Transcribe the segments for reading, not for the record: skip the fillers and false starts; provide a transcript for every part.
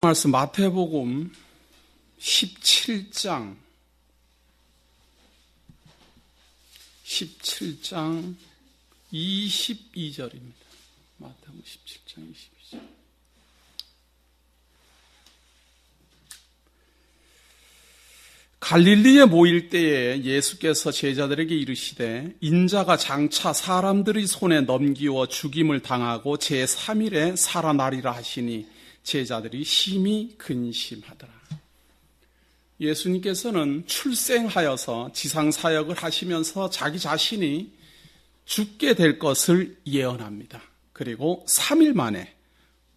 말씀 마태복음 17장 22절입니다. 마태복음 17장 22절. 갈릴리에 모일 때에 예수께서 제자들에게 이르시되 인자가 장차 사람들의 손에 넘기워 죽임을 당하고 제3일에 살아나리라 하시니 제자들이 심히 근심하더라. 예수님께서는 출생하여서 지상사역을 하시면서 자기 자신이 죽게 될 것을 예언합니다. 그리고 3일 만에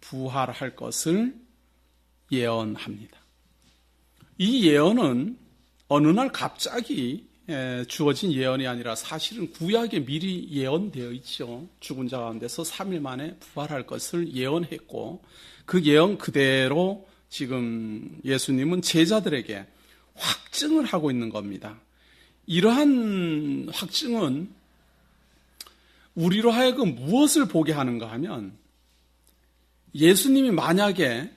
부활할 것을 예언합니다. 이 예언은 어느 날 갑자기 주어진 예언이 아니라 사실은 구약에 미리 예언되어 있죠. 죽은 자 가운데서 3일 만에 부활할 것을 예언했고 그 예언 그대로 지금 예수님은 제자들에게 확증을 하고 있는 겁니다. 이러한 확증은 우리로 하여금 무엇을 보게 하는가 하면 예수님이 만약에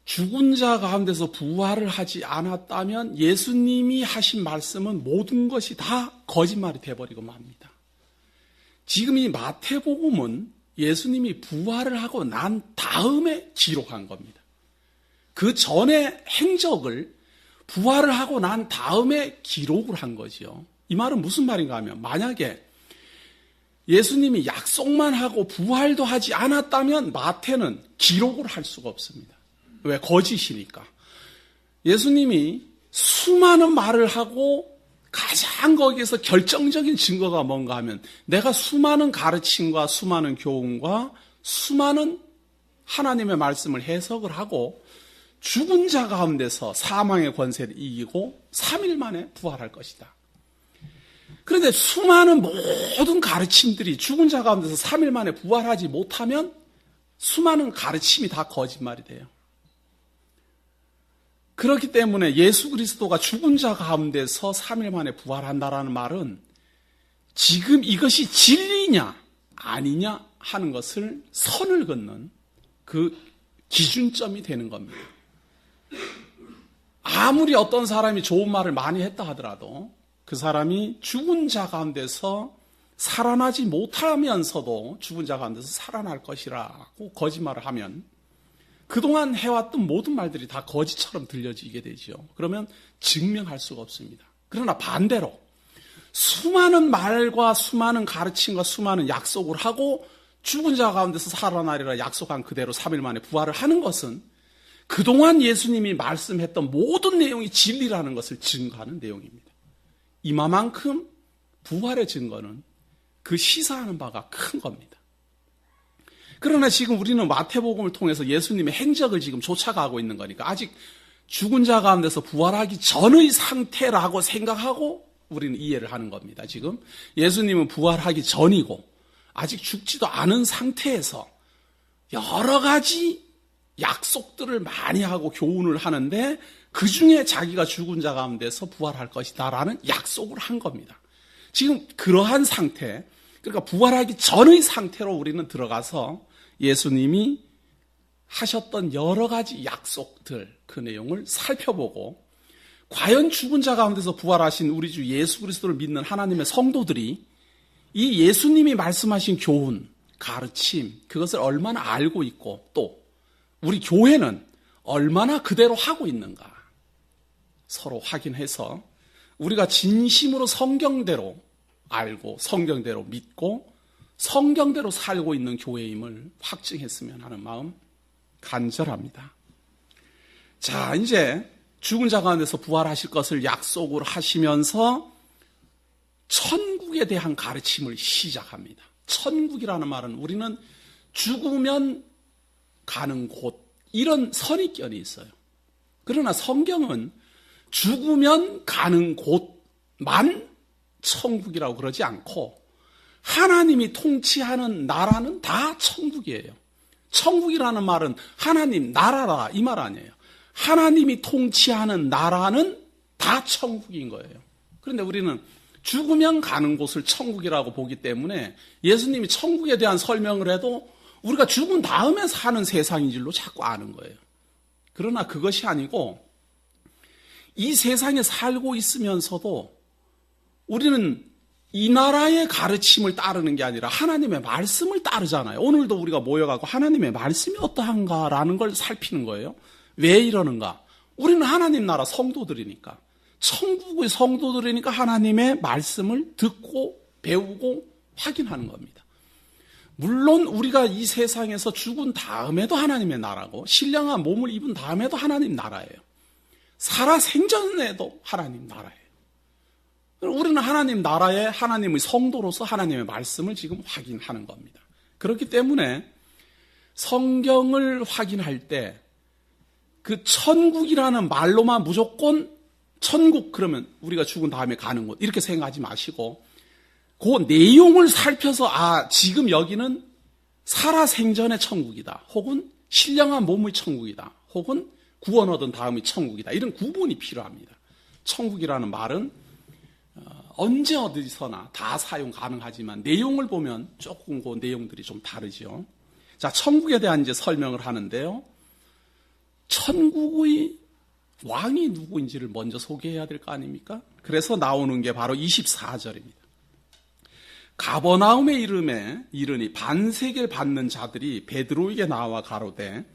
죽은 자 가운데서 부활을 하지 않았다면 예수님이 하신 말씀은 모든 것이 다 거짓말이 돼버리고 맙니다. 지금 이 마태복음은 예수님이 부활을 하고 난 다음에 기록한 겁니다. 그 전에 행적을 부활을 하고 난 다음에 기록을 한 거지요. 이 말은 무슨 말인가 하면 만약에 예수님이 약속만 하고 부활도 하지 않았다면 마태는 기록을 할 수가 없습니다. 왜? 거짓이니까. 예수님이 수많은 말을 하고 가장 거기에서 결정적인 증거가 뭔가 하면 내가 수많은 가르침과 수많은 교훈과 수많은 하나님의 말씀을 해석을 하고 죽은 자 가운데서 사망의 권세를 이기고 3일 만에 부활할 것이다. 그런데 수많은 모든 가르침들이 죽은 자 가운데서 3일 만에 부활하지 못하면 수많은 가르침이 다 거짓말이 돼요. 그렇기 때문에 예수 그리스도가 죽은 자 가운데서 3일 만에 부활한다라는 말은 지금 이것이 진리냐 아니냐 하는 것을 선을 긋는 그 기준점이 되는 겁니다. 아무리 어떤 사람이 좋은 말을 많이 했다 하더라도 그 사람이 죽은 자 가운데서 살아나지 못하면서도 죽은 자 가운데서 살아날 것이라고 거짓말을 하면 그동안 해왔던 모든 말들이 다 거짓처럼 들려지게 되죠. 그러면 증명할 수가 없습니다. 그러나 반대로 수많은 말과 수많은 가르침과 수많은 약속을 하고 죽은 자 가운데서 살아나리라 약속한 그대로 3일 만에 부활을 하는 것은 그동안 예수님이 말씀했던 모든 내용이 진리라는 것을 증거하는 내용입니다. 이만큼 부활의 증거는 그 시사하는 바가 큰 겁니다. 그러나 지금 우리는 마태복음을 통해서 예수님의 행적을 지금 쫓아가고 있는 거니까 아직 죽은 자 가운데서 부활하기 전의 상태라고 생각하고 우리는 이해를 하는 겁니다. 지금 예수님은 부활하기 전이고 아직 죽지도 않은 상태에서 여러 가지 약속들을 많이 하고 교훈을 하는데 그중에 자기가 죽은 자 가운데서 부활할 것이다라는 약속을 한 겁니다. 지금 그러한 상태, 그러니까 부활하기 전의 상태로 우리는 들어가서 예수님이 하셨던 여러 가지 약속들, 그 내용을 살펴보고 과연 죽은 자 가운데서 부활하신 우리 주 예수 그리스도를 믿는 하나님의 성도들이 이 예수님이 말씀하신 교훈, 가르침, 그것을 얼마나 알고 있고 또 우리 교회는 얼마나 그대로 하고 있는가 서로 확인해서 우리가 진심으로 성경대로 알고 성경대로 믿고 성경대로 살고 있는 교회임을 확증했으면 하는 마음 간절합니다. 자, 이제 죽은 자 가운데서 부활하실 것을 약속을 하시면서 천국에 대한 가르침을 시작합니다. 천국이라는 말은 우리는 죽으면 가는 곳 이런 선입견이 있어요. 그러나 성경은 죽으면 가는 곳만 천국이라고 그러지 않고 하나님이 통치하는 나라는 다 천국이에요. 천국이라는 말은 하나님 나라라 이 말 아니에요. 하나님이 통치하는 나라는 다 천국인 거예요. 그런데 우리는 죽으면 가는 곳을 천국이라고 보기 때문에 예수님이 천국에 대한 설명을 해도 우리가 죽은 다음에 사는 세상인 줄로 자꾸 아는 거예요. 그러나 그것이 아니고 이 세상에 살고 있으면서도 우리는 이 나라의 가르침을 따르는 게 아니라 하나님의 말씀을 따르잖아요. 오늘도 우리가 모여가고 하나님의 말씀이 어떠한가라는 걸 살피는 거예요. 왜 이러는가? 우리는 하나님 나라 성도들이니까, 천국의 성도들이니까 하나님의 말씀을 듣고 배우고 확인하는 겁니다. 물론 우리가 이 세상에서 죽은 다음에도 하나님의 나라고, 신령한 몸을 입은 다음에도 하나님 나라예요. 살아 생전에도 하나님 나라예요. 우리는 하나님 나라의 하나님의 성도로서 하나님의 말씀을 지금 확인하는 겁니다. 그렇기 때문에 성경을 확인할 때 그 천국이라는 말로만 무조건 천국 그러면 우리가 죽은 다음에 가는 곳 이렇게 생각하지 마시고 그 내용을 살펴서 지금 여기는 살아생전의 천국이다. 혹은 신령한 몸의 천국이다. 혹은 구원 얻은 다음의 천국이다. 이런 구분이 필요합니다. 천국이라는 말은 언제 어디서나 다 사용 가능하지만 내용을 보면 조금 그 내용들이 좀 다르죠. 자, 천국에 대한 이제 설명을 하는데요. 천국의 왕이 누구인지를 먼저 소개해야 될 거 아닙니까? 그래서 나오는 게 바로 24절입니다. 가버나움에 이르니 반세계를 받는 자들이 베드로에게 나와 가로되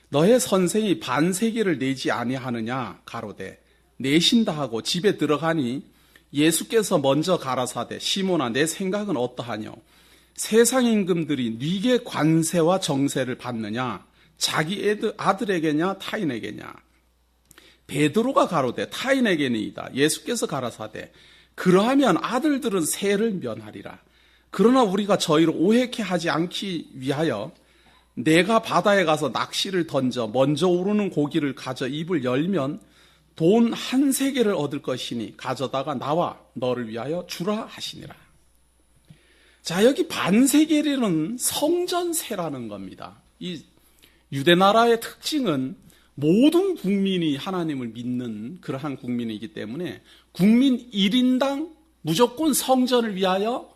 너의 선생이 반세계를 내지 아니하느냐 가로되 내신다 하고 집에 들어가니 예수께서 먼저 가라사대 시몬아 내 생각은 어떠하뇨? 세상 임금들이 네게 관세와 정세를 받느냐? 자기 아들에게냐 타인에게냐? 베드로가 가로되 타인에게니이다. 예수께서 가라사대 그러하면 아들들은 세를 면하리라. 그러나 우리가 저희를 오해케 하지 않기 위하여 내가 바다에 가서 낚시를 던져 먼저 오르는 고기를 가져 입을 열면 돈 1세겔을 얻을 것이니 가져다가 나와 너를 위하여 주라 하시니라. 자, 여기 반세겔은 성전세라는 겁니다. 이 유대나라의 특징은 모든 국민이 하나님을 믿는 그러한 국민이기 때문에 국민 1인당 무조건 성전을 위하여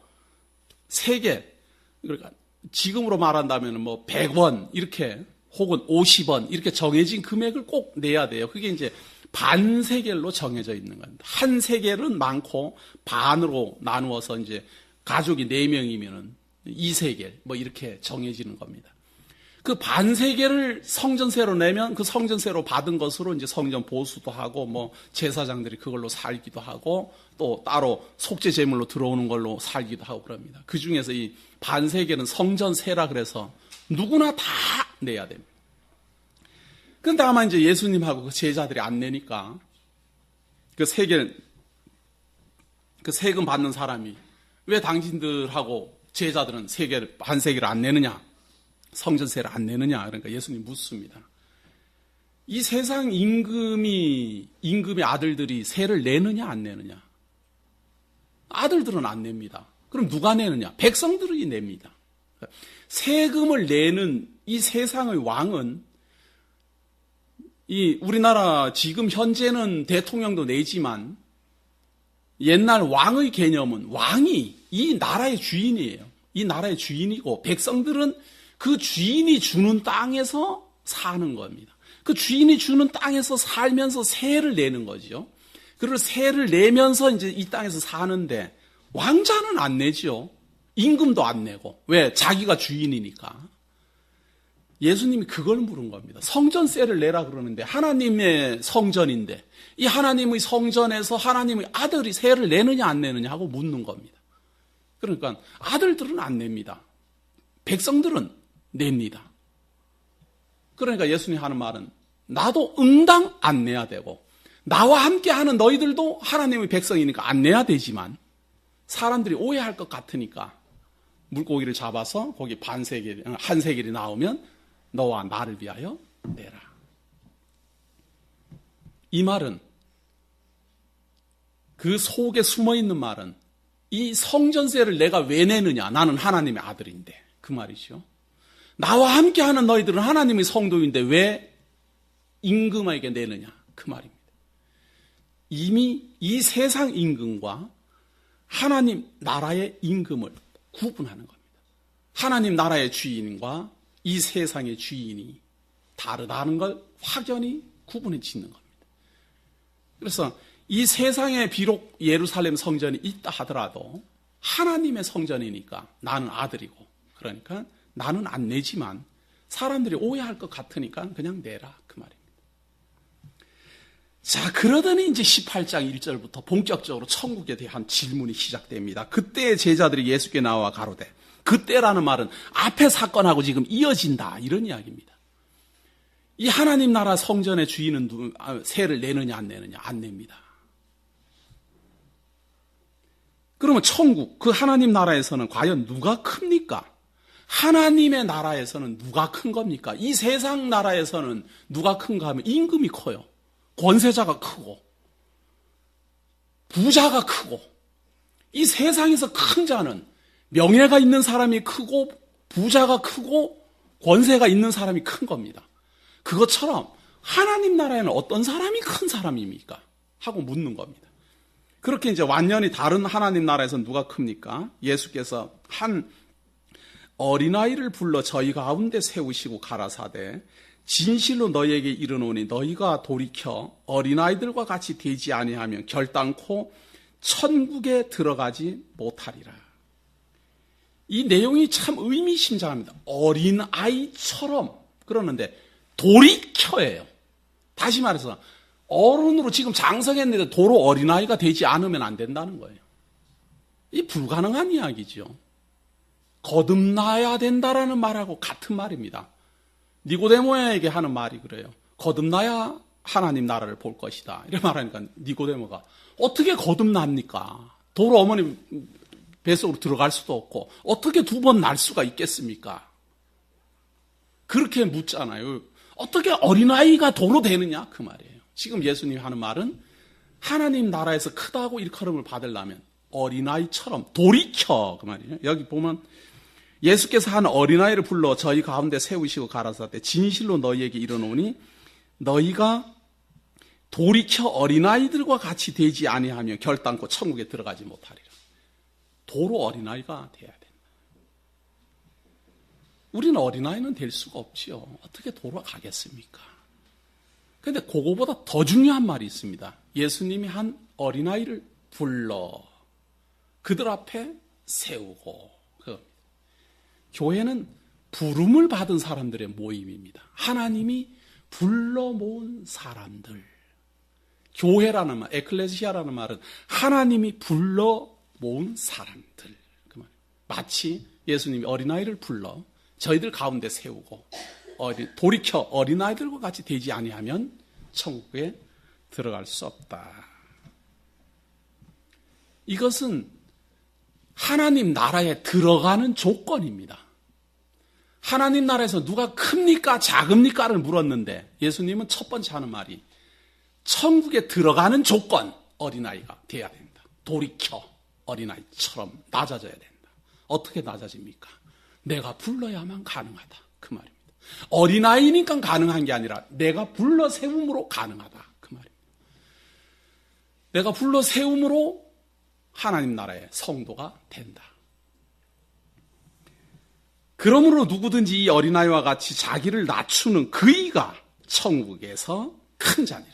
세겔, 그러니까 지금으로 말한다면 뭐 100원 이렇게 혹은 50원 이렇게 정해진 금액을 꼭 내야 돼요. 그게 이제 반세겔로 정해져 있는 겁니다. 한 세겔은 많고 반으로 나누어서 이제 가족이 4명이면은 2세겔 뭐 이렇게 정해지는 겁니다. 그 반세겔을 성전세로 내면 그 성전세로 받은 것으로 이제 성전 보수도 하고 뭐 제사장들이 그걸로 살기도 하고 또 따로 속죄 제물로 들어오는 걸로 살기도 하고 그럽니다. 그 중에서 이 반세겔은 성전세라 그래서 누구나 다 내야 됩니다. 근데 아마 이제 예수님하고 그 제자들이 안 내니까 그 세겔, 그 세금 받는 사람이 왜 당신들하고 제자들은 반세겔을 안 내느냐? 성전세를 안 내느냐? 그러니까 예수님 묻습니다. 이 세상 임금의 아들들이 세를 내느냐 안 내느냐? 아들들은 안 냅니다. 그럼 누가 내느냐? 백성들이 냅니다. 세금을 내는 이 세상의 왕은 이 우리나라 지금 현재는 대통령도 내지만 옛날 왕의 개념은 왕이 이 나라의 주인이에요. 이 나라의 주인이고 백성들은 그 주인이 주는 땅에서 사는 겁니다. 그 주인이 주는 땅에서 살면서 세를 내는 거죠. 그리고 세를 내면서 이제 이 땅에서 사는데 왕자는 안 내죠. 임금도 안 내고. 왜? 자기가 주인이니까. 예수님이 그걸 물은 겁니다. 성전세를 내라 그러는데 하나님의 성전인데 이 하나님의 성전에서 하나님의 아들이 세를 내느냐 안 내느냐 하고 묻는 겁니다. 그러니까 아들들은 안 냅니다. 백성들은 냅니다. 그러니까 예수님 하는 말은 나도 응당 안 내야 되고 나와 함께 하는 너희들도 하나님의 백성이니까 안 내야 되지만 사람들이 오해할 것 같으니까 물고기를 잡아서 거기 한 세겔이 나오면 너와 나를 위하여 내라. 이 말은 그 속에 숨어있는 말은 이 성전세를 내가 왜 내느냐? 나는 하나님의 아들인데 그 말이죠. 나와 함께하는 너희들은 하나님의 성도인데 왜 임금에게 내느냐? 그 말입니다. 이미 이 세상 임금과 하나님 나라의 임금을 구분하는 겁니다. 하나님 나라의 주인과 이 세상의 주인이 다르다는 걸 확연히 구분해 짓는 겁니다. 그래서 이 세상에 비록 예루살렘 성전이 있다 하더라도 하나님의 성전이니까 나는 아들이고, 그러니까 나는 안 내지만 사람들이 오해할 것 같으니까 그냥 내라, 그 말입니다. 자, 그러더니 이제 18장 1절부터 본격적으로 천국에 대한 질문이 시작됩니다. 그때 제자들이 예수께 나와 가로되, 그때라는 말은 앞에 사건하고 지금 이어진다, 이런 이야기입니다. 이 하나님 나라 성전의 주인은 세를 내느냐 안 내느냐? 안 냅니다. 그러면 천국, 그 하나님 나라에서는 과연 누가 큽니까? 하나님의 나라에서는 누가 큰 겁니까? 이 세상 나라에서는 누가 큰가 하면 임금이 커요. 권세자가 크고 부자가 크고, 이 세상에서 큰 자는 명예가 있는 사람이 크고 부자가 크고 권세가 있는 사람이 큰 겁니다. 그것처럼 하나님 나라에는 어떤 사람이 큰 사람입니까? 하고 묻는 겁니다. 그렇게 이제 완전히 다른 하나님 나라에서는 누가 큽니까? 예수께서 한 어린아이를 불러 저희 가운데 세우시고 가라사대, 진실로 너희에게 이르노니 너희가 돌이켜 어린아이들과 같이 되지 아니하면 결단코 천국에 들어가지 못하리라. 이 내용이 참 의미심장합니다. 어린아이처럼, 그러는데 돌이켜예요. 다시 말해서 어른으로 지금 장성했는데 도로 어린아이가 되지 않으면 안 된다는 거예요. 이 불가능한 이야기죠. 거듭나야 된다라는 말하고 같은 말입니다. 니고데모에게 하는 말이 그래요. 거듭나야 하나님 나라를 볼 것이다, 이렇게 말하니까 니고데모가 어떻게 거듭납니까? 도로 어머니 뱃속으로 들어갈 수도 없고 어떻게 두 번 날 수가 있겠습니까? 그렇게 묻잖아요. 어떻게 어린아이가 도로 되느냐, 그 말이에요. 지금 예수님이 하는 말은 하나님 나라에서 크다고 일컬음을 받으려면 어린아이처럼 돌이켜, 그 말이에요. 여기 보면 예수께서 한 어린아이를 불러 저희 가운데 세우시고 가라사대, 진실로 너희에게 이르노니 너희가 돌이켜 어린아이들과 같이 되지 아니하며 결단코 천국에 들어가지 못하리라. 도로 어린아이가 돼야 된다. 우리는 어린아이는 될 수가 없지요. 어떻게 도로 가겠습니까? 그런데 그거보다 더 중요한 말이 있습니다. 예수님이 한 어린아이를 불러 그들 앞에 세우고. 교회는 부름을 받은 사람들의 모임입니다. 하나님이 불러 모은 사람들. 교회라는 말, 에클레시아라는 말은 하나님이 불러 모은 사람들. 그 말. 마치 예수님이 어린아이를 불러 저희들 가운데 세우고 돌이켜 어린아이들과 같이 되지 아니하면 천국에 들어갈 수 없다. 이것은 하나님 나라에 들어가는 조건입니다. 하나님 나라에서 누가 큽니까 작습니까를 물었는데 예수님은 첫 번째 하는 말이 천국에 들어가는 조건, 어린아이가 돼야 된다. 돌이켜 어린아이처럼 낮아져야 된다. 어떻게 낮아집니까? 내가 불러야만 가능하다, 그 말입니다. 어린아이니까 가능한 게 아니라 내가 불러 세움으로 가능하다, 그 말입니다. 내가 불러 세움으로 하나님 나라의 성도가 된다. 그러므로 누구든지 이 어린아이와 같이 자기를 낮추는 그이가 천국에서 큰 자니라.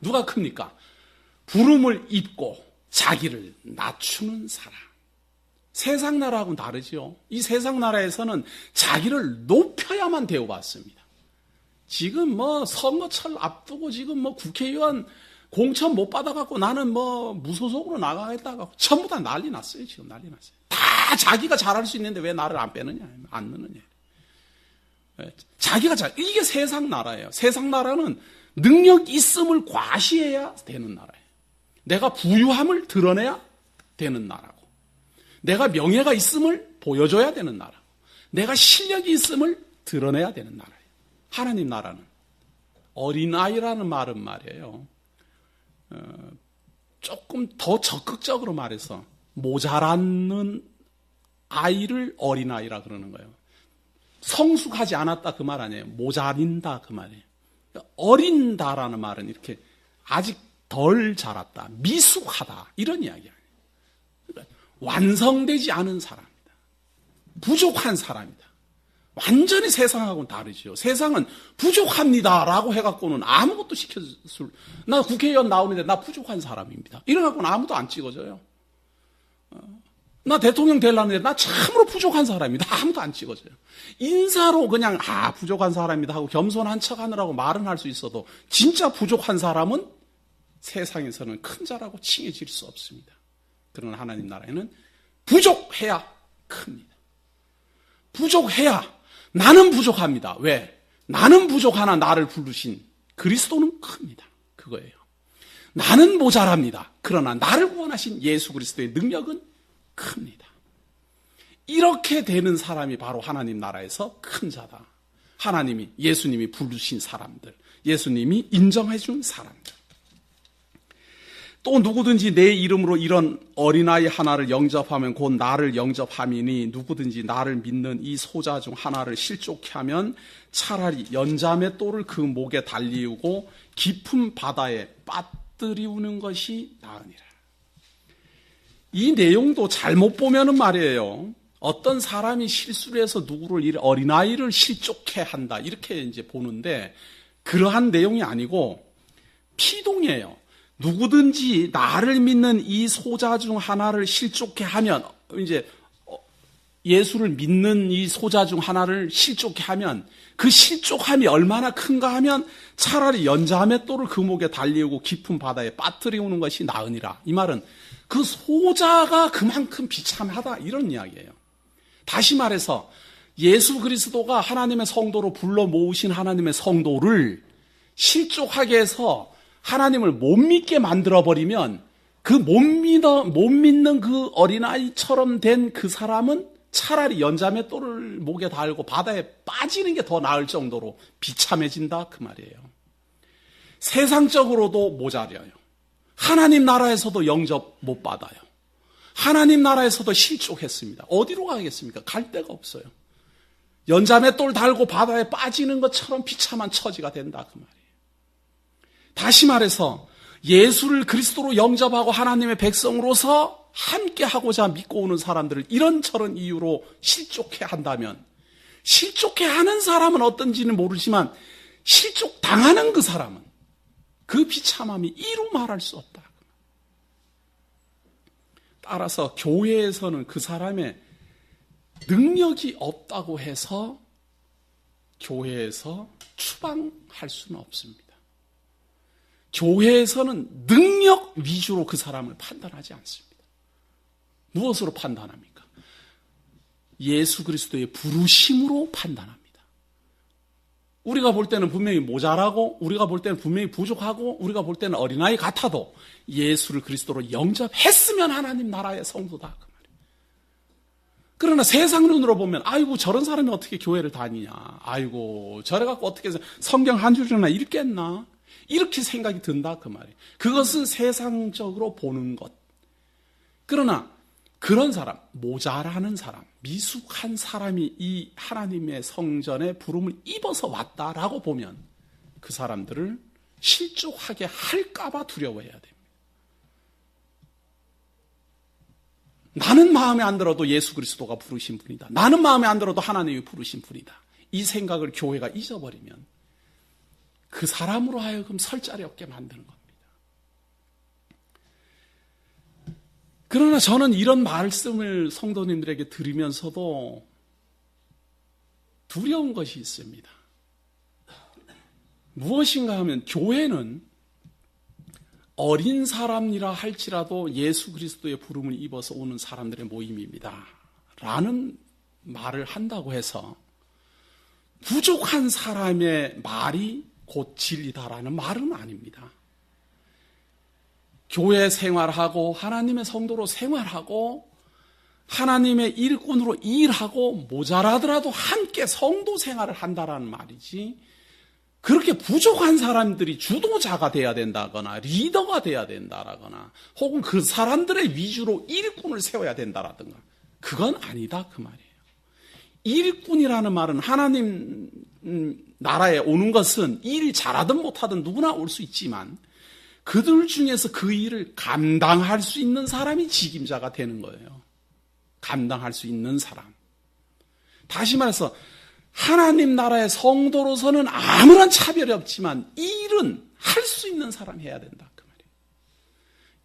누가 큽니까? 부름을 입고 자기를 낮추는 사람. 세상 나라하고는 다르죠. 이 세상 나라에서는 자기를 높여야만 대우받습니다. 지금 선거철 앞두고 지금 국회의원 공천 못 받아갖고 나는 무소속으로 나가겠다고 전부 다 난리 났어요. 지금 난리 났어요. 다 자기가 잘할 수 있는데 왜 나를 안 빼느냐, 안 넣느냐. 자기가 이게 세상 나라예요. 세상 나라는 능력 있음을 과시해야 되는 나라예요. 내가 부유함을 드러내야 되는 나라고, 내가 명예가 있음을 보여줘야 되는 나라고, 내가 실력이 있음을 드러내야 되는 나라예요. 하나님 나라는 어린아이라는 말은 말이에요. 조금 더 적극적으로 말해서 모자라는 아이를 어린아이라 그러는 거예요. 성숙하지 않았다 그 말 아니에요. 모자린다 그 말이에요. 어린다라는 말은 이렇게 아직 덜 자랐다, 미숙하다, 이런 이야기 아니에요. 그러니까 완성되지 않은 사람이다. 부족한 사람이다. 완전히 세상하고는 다르죠. 세상은 부족합니다라고 해갖고는 아무것도 나 국회의원 나오는데 나 부족한 사람입니다. 이래갖고는 아무도 안 찍어줘요. 나 대통령 되려는데 나 참으로 부족한 사람입니다. 아무도 안 찍어줘요. 인사로 그냥 부족한 사람입니다 하고 겸손한 척하느라고 말은 할 수 있어도 진짜 부족한 사람은 세상에서는 큰 자라고 칭해질 수 없습니다. 그러나 하나님 나라에는 부족해야 큽니다. 부족해야 나는 부족합니다. 왜? 나는 부족하나 나를 부르신 그리스도는 큽니다. 그거예요. 나는 모자랍니다. 그러나 나를 구원하신 예수 그리스도의 능력은 큽니다. 이렇게 되는 사람이 바로 하나님 나라에서 큰 자다. 하나님이, 예수님이 부르신 사람들, 예수님이 인정해 준 사람들. 또 누구든지 내 이름으로 이런 어린아이 하나를 영접하면 곧 나를 영접함이니 누구든지 나를 믿는 이 소자 중 하나를 실족케 하면 차라리 연자매 똘을 그 목에 달리우고 깊은 바다에 빠뜨리우는 것이 나으니라. 이 내용도 잘못 보면은 말이에요. 어떤 사람이 실수를 해서 누구를 어린아이를 실족케 한다 이렇게 이제 보는데 그러한 내용이 아니고 피동이에요. 누구든지 나를 믿는 이 소자 중 하나를 실족케 하면 이제 예수를 믿는 이 소자 중 하나를 실족케 하면 그 실족함이 얼마나 큰가 하면 차라리 연자매 똘을 그 목에 달리우고 깊은 바다에 빠뜨리우는 것이 나으니라. 이 말은 그 소자가 그만큼 비참하다 이런 이야기예요. 다시 말해서 예수 그리스도가 하나님의 성도로 불러 모으신 하나님의 성도를 실족하게 해서 하나님을 못 믿게 만들어버리면 그 못 믿는 그 어린아이처럼 된 그 사람은 차라리 연자매 똘을 목에 달고 바다에 빠지는 게 더 나을 정도로 비참해진다 그 말이에요. 세상적으로도 모자려요. 하나님 나라에서도 영접 못 받아요. 하나님 나라에서도 실족했습니다. 어디로 가겠습니까? 갈 데가 없어요. 연자매 똘 달고 바다에 빠지는 것처럼 비참한 처지가 된다 그 말이에요. 다시 말해서 예수를 그리스도로 영접하고 하나님의 백성으로서 함께하고자 믿고 오는 사람들을 이런저런 이유로 실족해 한다면 실족해 하는 사람은 어떤지는 모르지만 실족당하는 그 사람은 그 비참함이 이루 말할 수 없다. 따라서 교회에서는 그 사람의 능력이 없다고 해서 교회에서 추방할 수는 없습니다. 교회에서는 능력 위주로 그 사람을 판단하지 않습니다. 무엇으로 판단합니까? 예수 그리스도의 부르심으로 판단합니다. 우리가 볼 때는 분명히 모자라고 우리가 볼 때는 분명히 부족하고 우리가 볼 때는 어린아이 같아도 예수를 그리스도로 영접했으면 하나님 나라의 성도다 그 말이에요. 그러나 세상 눈으로 보면 아이고 저런 사람이 어떻게 교회를 다니냐, 아이고 저래 갖고 어떻게 성경 한 줄이나 읽겠나 이렇게 생각이 든다 그 말이에요. 그것은 세상적으로 보는 것. 그러나 그런 사람, 모자라는 사람, 미숙한 사람이 이 하나님의 성전에 부름을 입어서 왔다라고 보면 그 사람들을 실족하게 할까봐 두려워해야 됩니다. 나는 마음에 안 들어도 예수 그리스도가 부르신 분이다. 나는 마음에 안 들어도 하나님이 부르신 분이다. 이 생각을 교회가 잊어버리면 그 사람으로 하여금 설 자리 없게 만드는 겁니다. 그러나 저는 이런 말씀을 성도님들에게 들으면서도 두려운 것이 있습니다. 무엇인가 하면 교회는 어린 사람이라 할지라도 예수 그리스도의 부름을 입어서 오는 사람들의 모임입니다. 라는 말을 한다고 해서 부족한 사람의 말이 곧 진리다라는 말은 아닙니다. 교회 생활하고 하나님의 성도로 생활하고 하나님의 일꾼으로 일하고 모자라더라도 함께 성도 생활을 한다라는 말이지 그렇게 부족한 사람들이 주도자가 돼야 된다거나 리더가 돼야 된다라거나 혹은 그 사람들의 위주로 일꾼을 세워야 된다라든가 그건 아니다 그 말이에요. 일꾼이라는 말은 하나님 나라에 오는 것은 일 잘하든 못하든 누구나 올 수 있지만 그들 중에서 그 일을 감당할 수 있는 사람이 직임자가 되는 거예요. 감당할 수 있는 사람. 다시 말해서 하나님 나라의 성도로서는 아무런 차별이 없지만 일은 할 수 있는 사람이 해야 된다. 그 말이에요.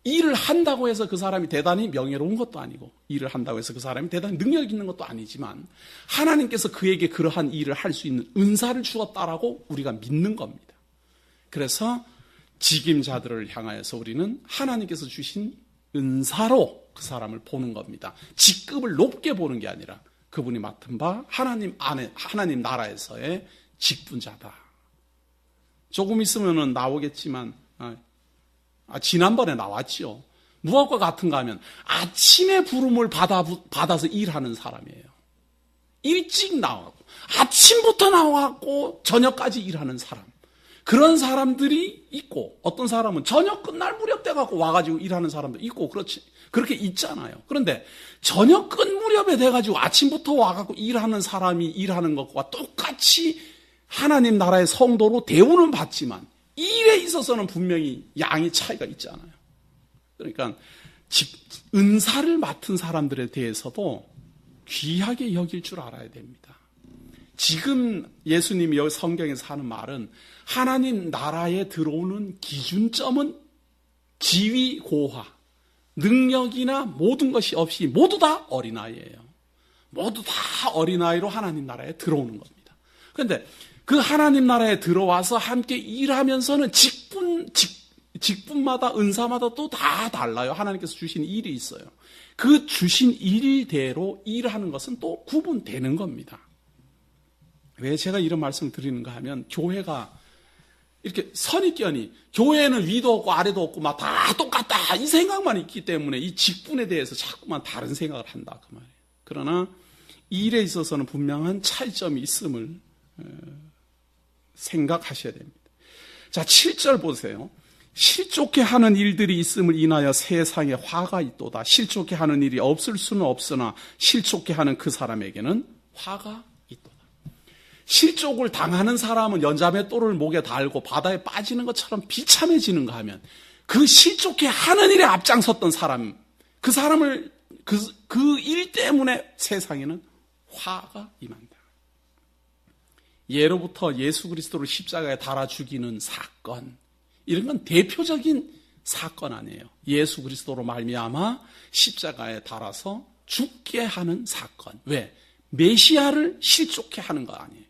일을 한다고 해서 그 사람이 대단히 명예로운 것도 아니고, 일을 한다고 해서 그 사람이 대단히 능력 있는 것도 아니지만, 하나님께서 그에게 그러한 일을 할 수 있는 은사를 주었다라고 우리가 믿는 겁니다. 그래서 직임자들을 향하여서 우리는 하나님께서 주신 은사로 그 사람을 보는 겁니다. 직급을 높게 보는 게 아니라 그분이 맡은 바 하나님 안에, 하나님 나라에서의 직분자다. 조금 있으면 나오겠지만, 지난번에 나왔죠. 무엇과 같은가 하면 아침에 부름을 받아서 일하는 사람이에요. 일찍 나와고 아침부터 나와고 저녁까지 일하는 사람. 그런 사람들이 있고, 어떤 사람은 저녁 끝날 무렵 돼갖고 와가지고 일하는 사람도 있고, 그렇게 있잖아요. 그런데 저녁 끝 무렵에 돼가지고 아침부터 와갖고 일하는 사람이 일하는 것과 똑같이 하나님 나라의 성도로 대우는 받지만 일에 있어서는 분명히 양이 차이가 있잖아요. 그러니까 은사를 맡은 사람들에 대해서도 귀하게 여길 줄 알아야 됩니다. 지금 예수님이 여기 성경에서 하는 말은 하나님 나라에 들어오는 기준점은 지위, 고화, 능력이나 모든 것이 없이 모두 다 어린아이예요. 모두 다 어린아이로 하나님 나라에 들어오는 겁니다. 그런데 그 하나님 나라에 들어와서 함께 일하면서는 직분마다 은사마다 또 다 달라요. 하나님께서 주신 일이 있어요. 그 주신 일대로 일하는 것은 또 구분되는 겁니다. 왜 제가 이런 말씀을 드리는가 하면, 교회가 이렇게 선입견이, 교회는 위도 없고 아래도 없고 막 다 똑같다, 이 생각만 있기 때문에 이 직분에 대해서 자꾸만 다른 생각을 한다, 그 말이에요. 그러나 일에 있어서는 분명한 차이점이 있음을 생각하셔야 됩니다. 자, 7절 보세요. 실족해 하는 일들이 있음을 인하여 세상에 화가 있도다. 실족해 하는 일이 없을 수는 없으나 실족해 하는 그 사람에게는 화가 있도다. 실족을 당하는 사람은 연자매 똘을 목에 달고 바다에 빠지는 것처럼 비참해지는가 하면, 그 실족해 하는 일에 앞장섰던 사람, 그 사람을 그 일 때문에 세상에는 화가 임한다. 예로부터 예수 그리스도를 십자가에 달아 죽이는 사건, 이런 건 대표적인 사건 아니에요. 예수 그리스도로 말미암아 십자가에 달아서 죽게 하는 사건. 왜? 메시아를 실족해 하는 거 아니에요.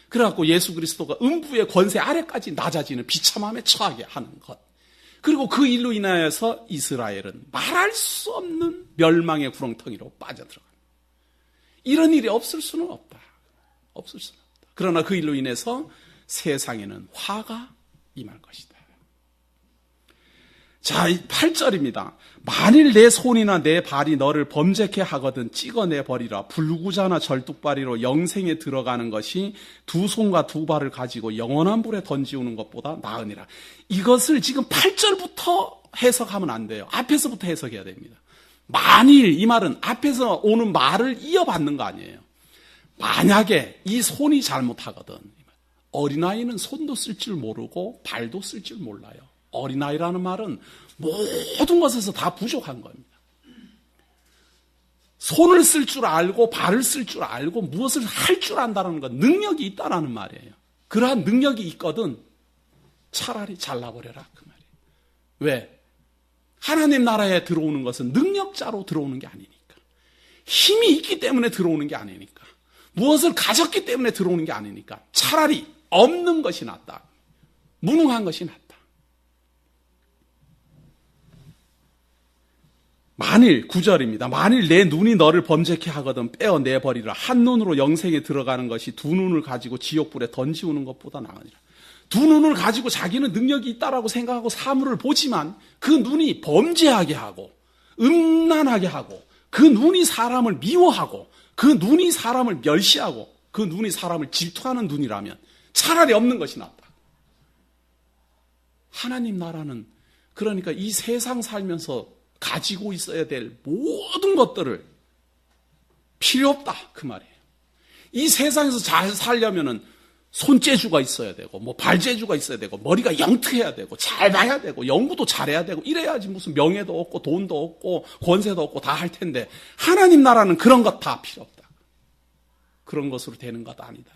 그래갖고 예수 그리스도가 음부의 권세 아래까지 낮아지는 비참함에 처하게 하는 것. 그리고 그 일로 인하여서 이스라엘은 말할 수 없는 멸망의 구렁텅이로 빠져들어가는, 이런 일이 없을 수는 없다. 없을 수는 없다. 그러나 그 일로 인해서 세상에는 화가 임할 것이다. 자, 8절입니다. 만일 내 손이나 내 발이 너를 범죄케 하거든 찍어내버리라. 불구자나 절뚝발이로 영생에 들어가는 것이 두 손과 두 발을 가지고 영원한 불에 던지우는 것보다 나으니라. 이것을 지금 8절부터 해석하면 안 돼요. 앞에서부터 해석해야 됩니다. 만일, 이 말은 앞에서 오는 말을 이어받는 거 아니에요. 만약에 이 손이 잘못하거든. 어린아이는 손도 쓸 줄 모르고 발도 쓸 줄 몰라요. 어린아이라는 말은 모든 것에서 다 부족한 겁니다. 손을 쓸 줄 알고 발을 쓸 줄 알고 무엇을 할 줄 안다는 건 능력이 있다라는 말이에요. 그러한 능력이 있거든 차라리 잘라버려라, 그 말이에요. 왜? 하나님 나라에 들어오는 것은 능력자로 들어오는 게 아니니까. 힘이 있기 때문에 들어오는 게 아니니까. 무엇을 가졌기 때문에 들어오는 게 아니니까. 차라리 없는 것이 낫다. 무능한 것이 낫다. 만일, 9절입니다. 만일 내 눈이 너를 범죄케 하거든 빼어내버리라. 한 눈으로 영생에 들어가는 것이 두 눈을 가지고 지옥불에 던지우는 것보다 나으니라. 두 눈을 가지고 자기는 능력이 있다라고 생각하고 사물을 보지만 그 눈이 범죄하게 하고 음란하게 하고 그 눈이 사람을 미워하고 그 눈이 사람을 멸시하고 그 눈이 사람을 질투하는 눈이라면 차라리 없는 것이 낫다. 하나님 나라는 그러니까 이 세상 살면서 가지고 있어야 될 모든 것들을 필요 없다, 그 말이에요. 이 세상에서 잘 살려면은 손재주가 있어야 되고 뭐 발재주가 있어야 되고 머리가 영특해야 되고 잘 봐야 되고 연구도 잘해야 되고 이래야지 무슨 명예도 없고 돈도 없고 권세도 없고 다 할 텐데 하나님 나라는 그런 것 다 필요 없다. 그런 것으로 되는 것 아니다.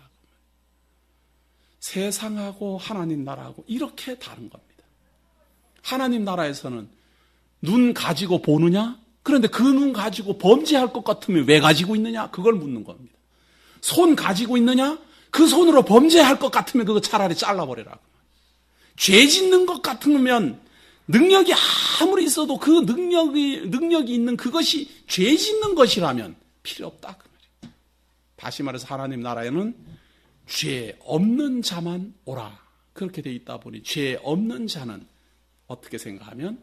세상하고 하나님 나라하고 이렇게 다른 겁니다. 하나님 나라에서는 눈 가지고 보느냐? 그런데 그 눈 가지고 범죄할 것 같으면 왜 가지고 있느냐? 그걸 묻는 겁니다. 손 가지고 있느냐? 그 손으로 범죄할 것 같으면 그거 차라리 잘라버려라. 죄 짓는 것 같으면 능력이 아무리 있어도 그 능력이 있는 그것이 죄 짓는 것이라면 필요 없다. 그 말이에요. 다시 말해서 하나님 나라에는 죄 없는 자만 오라. 그렇게 돼 있다 보니 죄 없는 자는 어떻게 생각하면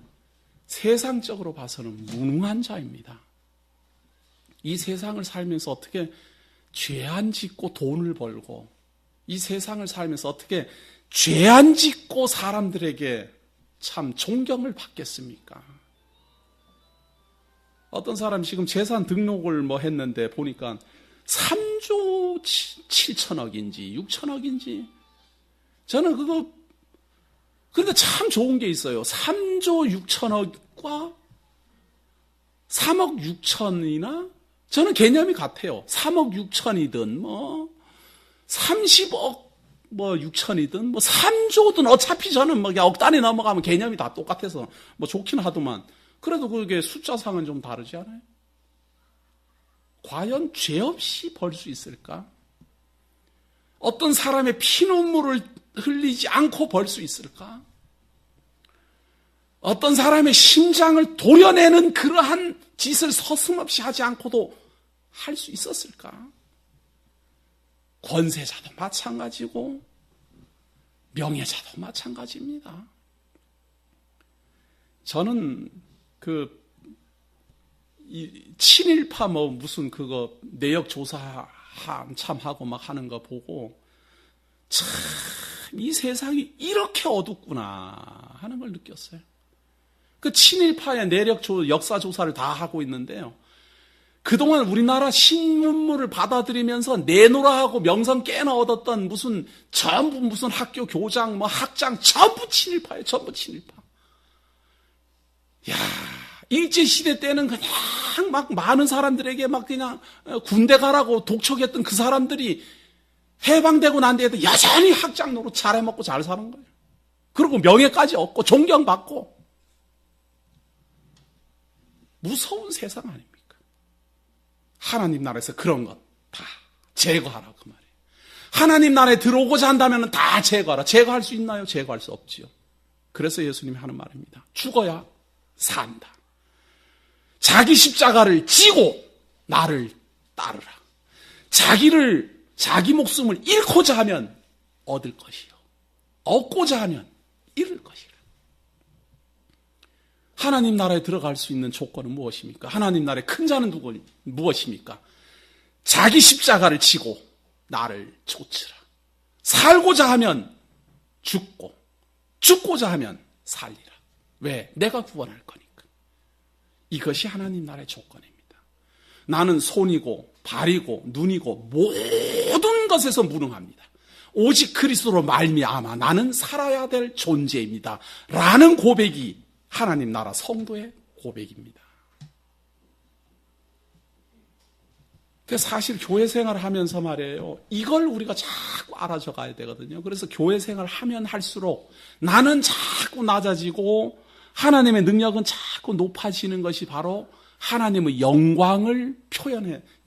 세상적으로 봐서는 무능한 자입니다. 이 세상을 살면서 어떻게 죄 안 짓고 돈을 벌고 이 세상을 살면서 어떻게 죄 안 짓고 사람들에게 참 존경을 받겠습니까? 어떤 사람이 지금 재산 등록을 했는데 보니까 3조 7천억인지 6천억인지 저는 그런데 참 좋은 게 있어요. 3조 6천억과 3억 6천이나 저는 개념이 같아요. 3억 6천이든 30억 6천이든 3조든 어차피 저는 억 단위 넘어가면 개념이 다 똑같아서 좋긴 하더만 그래도 그게 숫자상은 좀 다르지 않아요? 과연 죄 없이 벌 수 있을까? 어떤 사람의 피눈물을 흘리지 않고 벌 수 있을까? 어떤 사람의 심장을 도려내는 그러한 짓을 서슴없이 하지 않고도 할 수 있었을까? 권세자도 마찬가지고 명예자도 마찬가지입니다. 저는 친일파 무슨 내역 조사 한참 하고 하는 거 보고 참 이 세상이 이렇게 어둡구나 하는 걸 느꼈어요. 그 친일파의 역사 조사를 다 하고 있는데요. 그동안 우리나라 신문물을 받아들이면서 내노라 하고 명성 깨나 얻었던 전부 무슨 학교 교장, 학장 전부 친일파예요. 전부 친일파. 야, 일제시대 때는 그냥 많은 사람들에게 그냥 군대 가라고 독촉했던 그 사람들이 해방되고 난 뒤에도 여전히 학장 노릇 잘해먹고 잘 사는 거예요. 그리고 명예까지 얻고 존경받고 무서운 세상 아닙니까? 하나님 나라에서 그런 것 다 제거하라 그 말이에요. 하나님 나라에 들어오고자 한다면 다 제거하라. 제거할 수 있나요? 제거할 수 없지요. 그래서 예수님이 하는 말입니다. 죽어야 산다. 자기 십자가를 지고 나를 따르라. 자기 목숨을 잃고자 하면 얻을 것이요. 얻고자 하면 잃을 것이라. 하나님 나라에 들어갈 수 있는 조건은 무엇입니까? 하나님 나라의 큰 자는 무엇입니까? 자기 십자가를 지고 나를 쫓으라. 살고자 하면 죽고 죽고자 하면 살리라. 왜? 내가 구원할 거니까. 이것이 하나님 나라의 조건입니다. 나는 손이고 발이고 눈이고 모든 것에서 무능합니다. 오직 그리스도로 말미암아 나는 살아야 될 존재입니다. 라는 고백이 하나님 나라 성도의 고백입니다. 그래서 사실 교회 생활을 하면서 말이에요. 이걸 우리가 자꾸 알아져 가야 되거든요. 그래서 교회 생활을 하면 할수록 나는 자꾸 낮아지고 하나님의 능력은 자꾸 높아지는 것이 바로 하나님의 영광을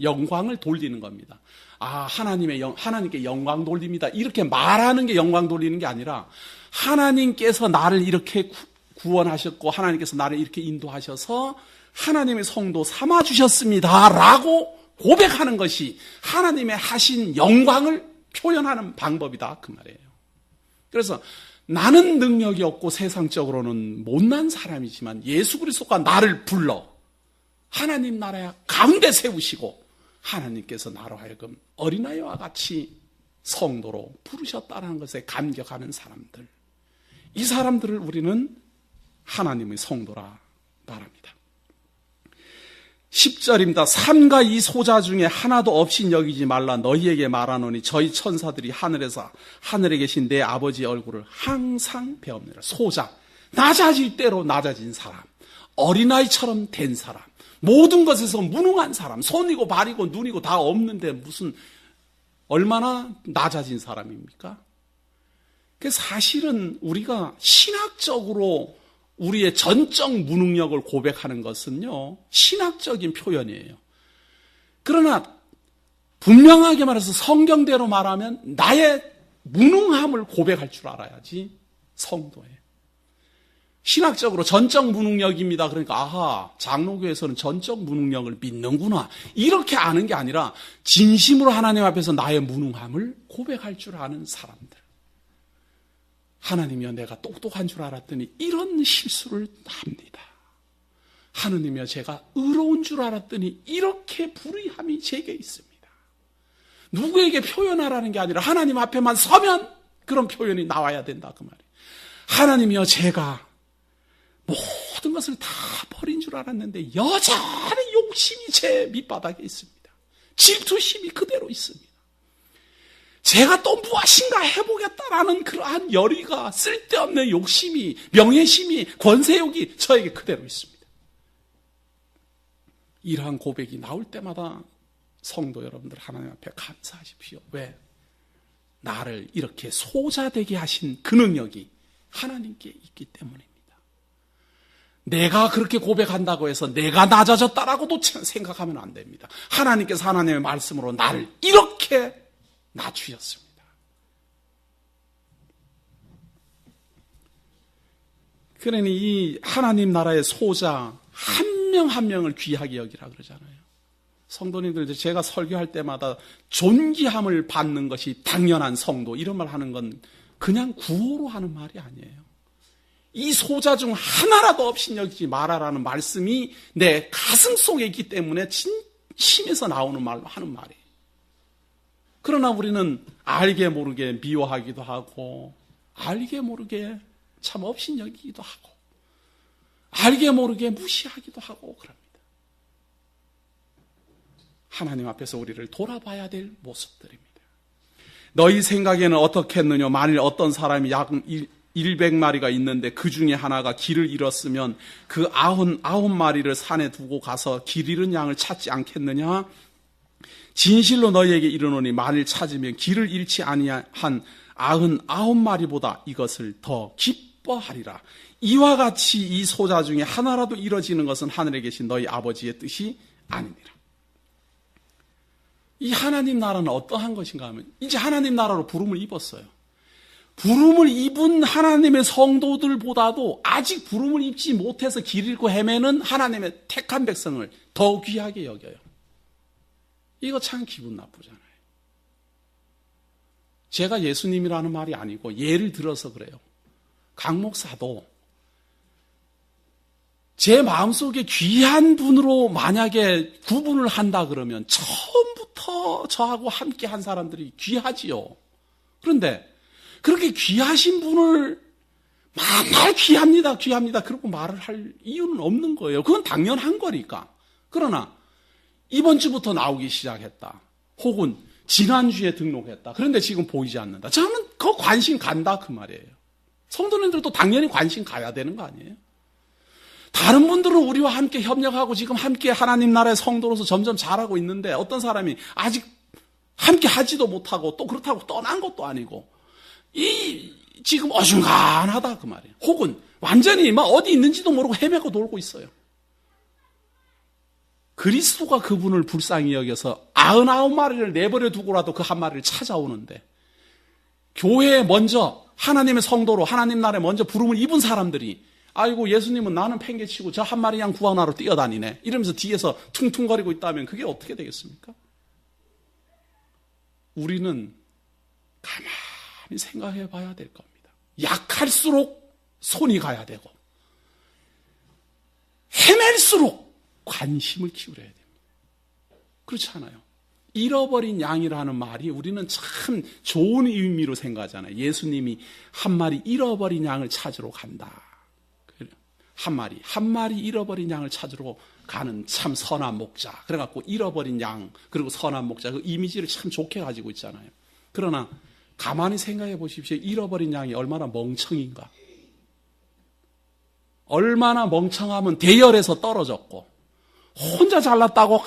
영광을 돌리는 겁니다. 하나님께 영광 돌립니다. 이렇게 말하는 게 영광 돌리는 게 아니라 하나님께서 나를 이렇게 구원하셨고 하나님께서 나를 이렇게 인도하셔서 하나님의 성도 삼아주셨습니다. 라고 고백하는 것이 하나님의 하신 영광을 표현하는 방법이다. 그 말이에요. 그래서 나는 능력이 없고 세상적으로는 못난 사람이지만 예수 그리스도가 나를 불러 하나님 나라 가운데 세우시고 하나님께서 나로 하여금 어린아이와 같이 성도로 부르셨다는 것에 감격하는 사람들. 이 사람들을 우리는 하나님의 성도라 말합니다. 10절입니다. 삼가 이 소자 중에 하나도 없인 여기지 말라. 너희에게 말하노니 저희 천사들이 하늘에 계신 내 아버지의 얼굴을 항상 배웁니다. 소자, 낮아질 대로 낮아진 사람, 어린아이처럼 된 사람, 모든 것에서 무능한 사람, 손이고 발이고 눈이고 다 없는데 얼마나 낮아진 사람입니까? 그 사실은 우리가 신학적으로 우리의 전적 무능력을 고백하는 것은요, 신학적인 표현이에요. 그러나 분명하게 말해서 성경대로 말하면 나의 무능함을 고백할 줄 알아야지 성도예요. 신학적으로 전적 무능력입니다. 그러니까 아하, 장로교에서는 전적 무능력을 믿는구나. 이렇게 아는 게 아니라 진심으로 하나님 앞에서 나의 무능함을 고백할 줄 아는 사람들. 하나님이여 내가 똑똑한 줄 알았더니 이런 실수를 합니다. 하나님이여 제가 의로운 줄 알았더니 이렇게 불의함이 제게 있습니다. 누구에게 표현하라는 게 아니라 하나님 앞에만 서면 그런 표현이 나와야 된다 그 말이에요. 하나님이여 제가 모든 것을 다 버린 줄 알았는데 여전히 욕심이 제 밑바닥에 있습니다. 질투심이 그대로 있습니다. 제가 또 무엇인가 해보겠다라는 그러한 열의가 쓸데없는 욕심이, 명예심이, 권세욕이 저에게 그대로 있습니다. 이러한 고백이 나올 때마다 성도 여러분들 하나님 앞에 감사하십시오. 왜? 나를 이렇게 소자되게 하신 그 능력이 하나님께 있기 때문입니다. 내가 그렇게 고백한다고 해서 내가 낮아졌다라고도 생각하면 안 됩니다. 하나님께서 하나님의 말씀으로 나를 이렇게 낮추셨습니다. 그러니 이 하나님 나라의 소자 한 명 한 명을 귀하게 여기라 그러잖아요. 성도님들 제가 설교할 때마다 존귀함을 받는 것이 당연한 성도 이런 말 하는 건 그냥 구호로 하는 말이 아니에요. 이 소자 중 하나라도 없이 여기지 마라라는 말씀이 내 가슴 속에 있기 때문에 진심에서 나오는 말로 하는 말이에요. 그러나 우리는 알게 모르게 미워하기도 하고 알게 모르게 참 업신여기기도 하고 알게 모르게 무시하기도 하고 그럽니다. 하나님 앞에서 우리를 돌아봐야 될 모습들입니다. 너희 생각에는 어떻겠느냐? 만일 어떤 사람이 약 100마리가 있는데 그 중에 하나가 길을 잃었으면 그 99마리를 산에 두고 가서 길 잃은 양을 찾지 않겠느냐? 진실로 너희에게 이르노니 만일 찾으면 길을 잃지 아니한 99마리보다 이것을 더 기뻐하리라. 이와 같이 이 소자 중에 하나라도 이뤄지는 것은 하늘에 계신 너희 아버지의 뜻이 아니니라. 이 하나님 나라는 어떠한 것인가 하면 이제 하나님 나라로 부름을 입었어요. 부름을 입은 하나님의 성도들보다도 아직 부름을 입지 못해서 길 잃고 헤매는 하나님의 택한 백성을 더 귀하게 여겨요. 이거 참 기분 나쁘잖아요. 제가 예수님이라는 말이 아니고 예를 들어서 그래요. 강 목사도 제 마음속에 귀한 분으로 만약에 구분을 한다 그러면 처음부터 저하고 함께 한 사람들이 귀하지요. 그런데 그렇게 귀하신 분을 맨날 귀합니다, 귀합니다. 그러고 말을 할 이유는 없는 거예요. 그건 당연한 거니까. 그러나 이번 주부터 나오기 시작했다. 혹은 지난주에 등록했다. 그런데 지금 보이지 않는다. 저는 그 관심 간다 그 말이에요. 성도님들도 당연히 관심 가야 되는 거 아니에요? 다른 분들은 우리와 함께 협력하고 지금 함께 하나님 나라의 성도로서 점점 잘하고 있는데 어떤 사람이 아직 함께 하지도 못하고 또 그렇다고 떠난 것도 아니고 지금 어중간하다 그 말이에요. 혹은 완전히 막 어디 있는지도 모르고 헤매고 놀고 있어요. 그리스도가 그분을 불쌍히 여겨서 99마리를 내버려 두고라도 그 한 마리를 찾아오는데 교회에 먼저 하나님의 성도로 하나님 나라에 먼저 부름을 입은 사람들이 아이고 예수님은 나는 팽개치고 저 한 마리 양 구하나로 뛰어다니네 이러면서 뒤에서 퉁퉁거리고 있다면 그게 어떻게 되겠습니까? 우리는 가만히 생각해 봐야 될 겁니다. 약할수록 손이 가야 되고 헤맬수록 관심을 기울여야 됩니다. 그렇지 않아요? 잃어버린 양이라는 말이 우리는 참 좋은 의미로 생각하잖아요. 예수님이 한 마리 잃어버린 양을 찾으러 간다. 한 마리 잃어버린 양을 찾으러 가는 참 선한 목자. 그래갖고 잃어버린 양 그리고 선한 목자 그 이미지를 참 좋게 가지고 있잖아요. 그러나 가만히 생각해 보십시오. 잃어버린 양이 얼마나 멍청인가. 얼마나 멍청하면 대열에서 떨어졌고 혼자 잘났다고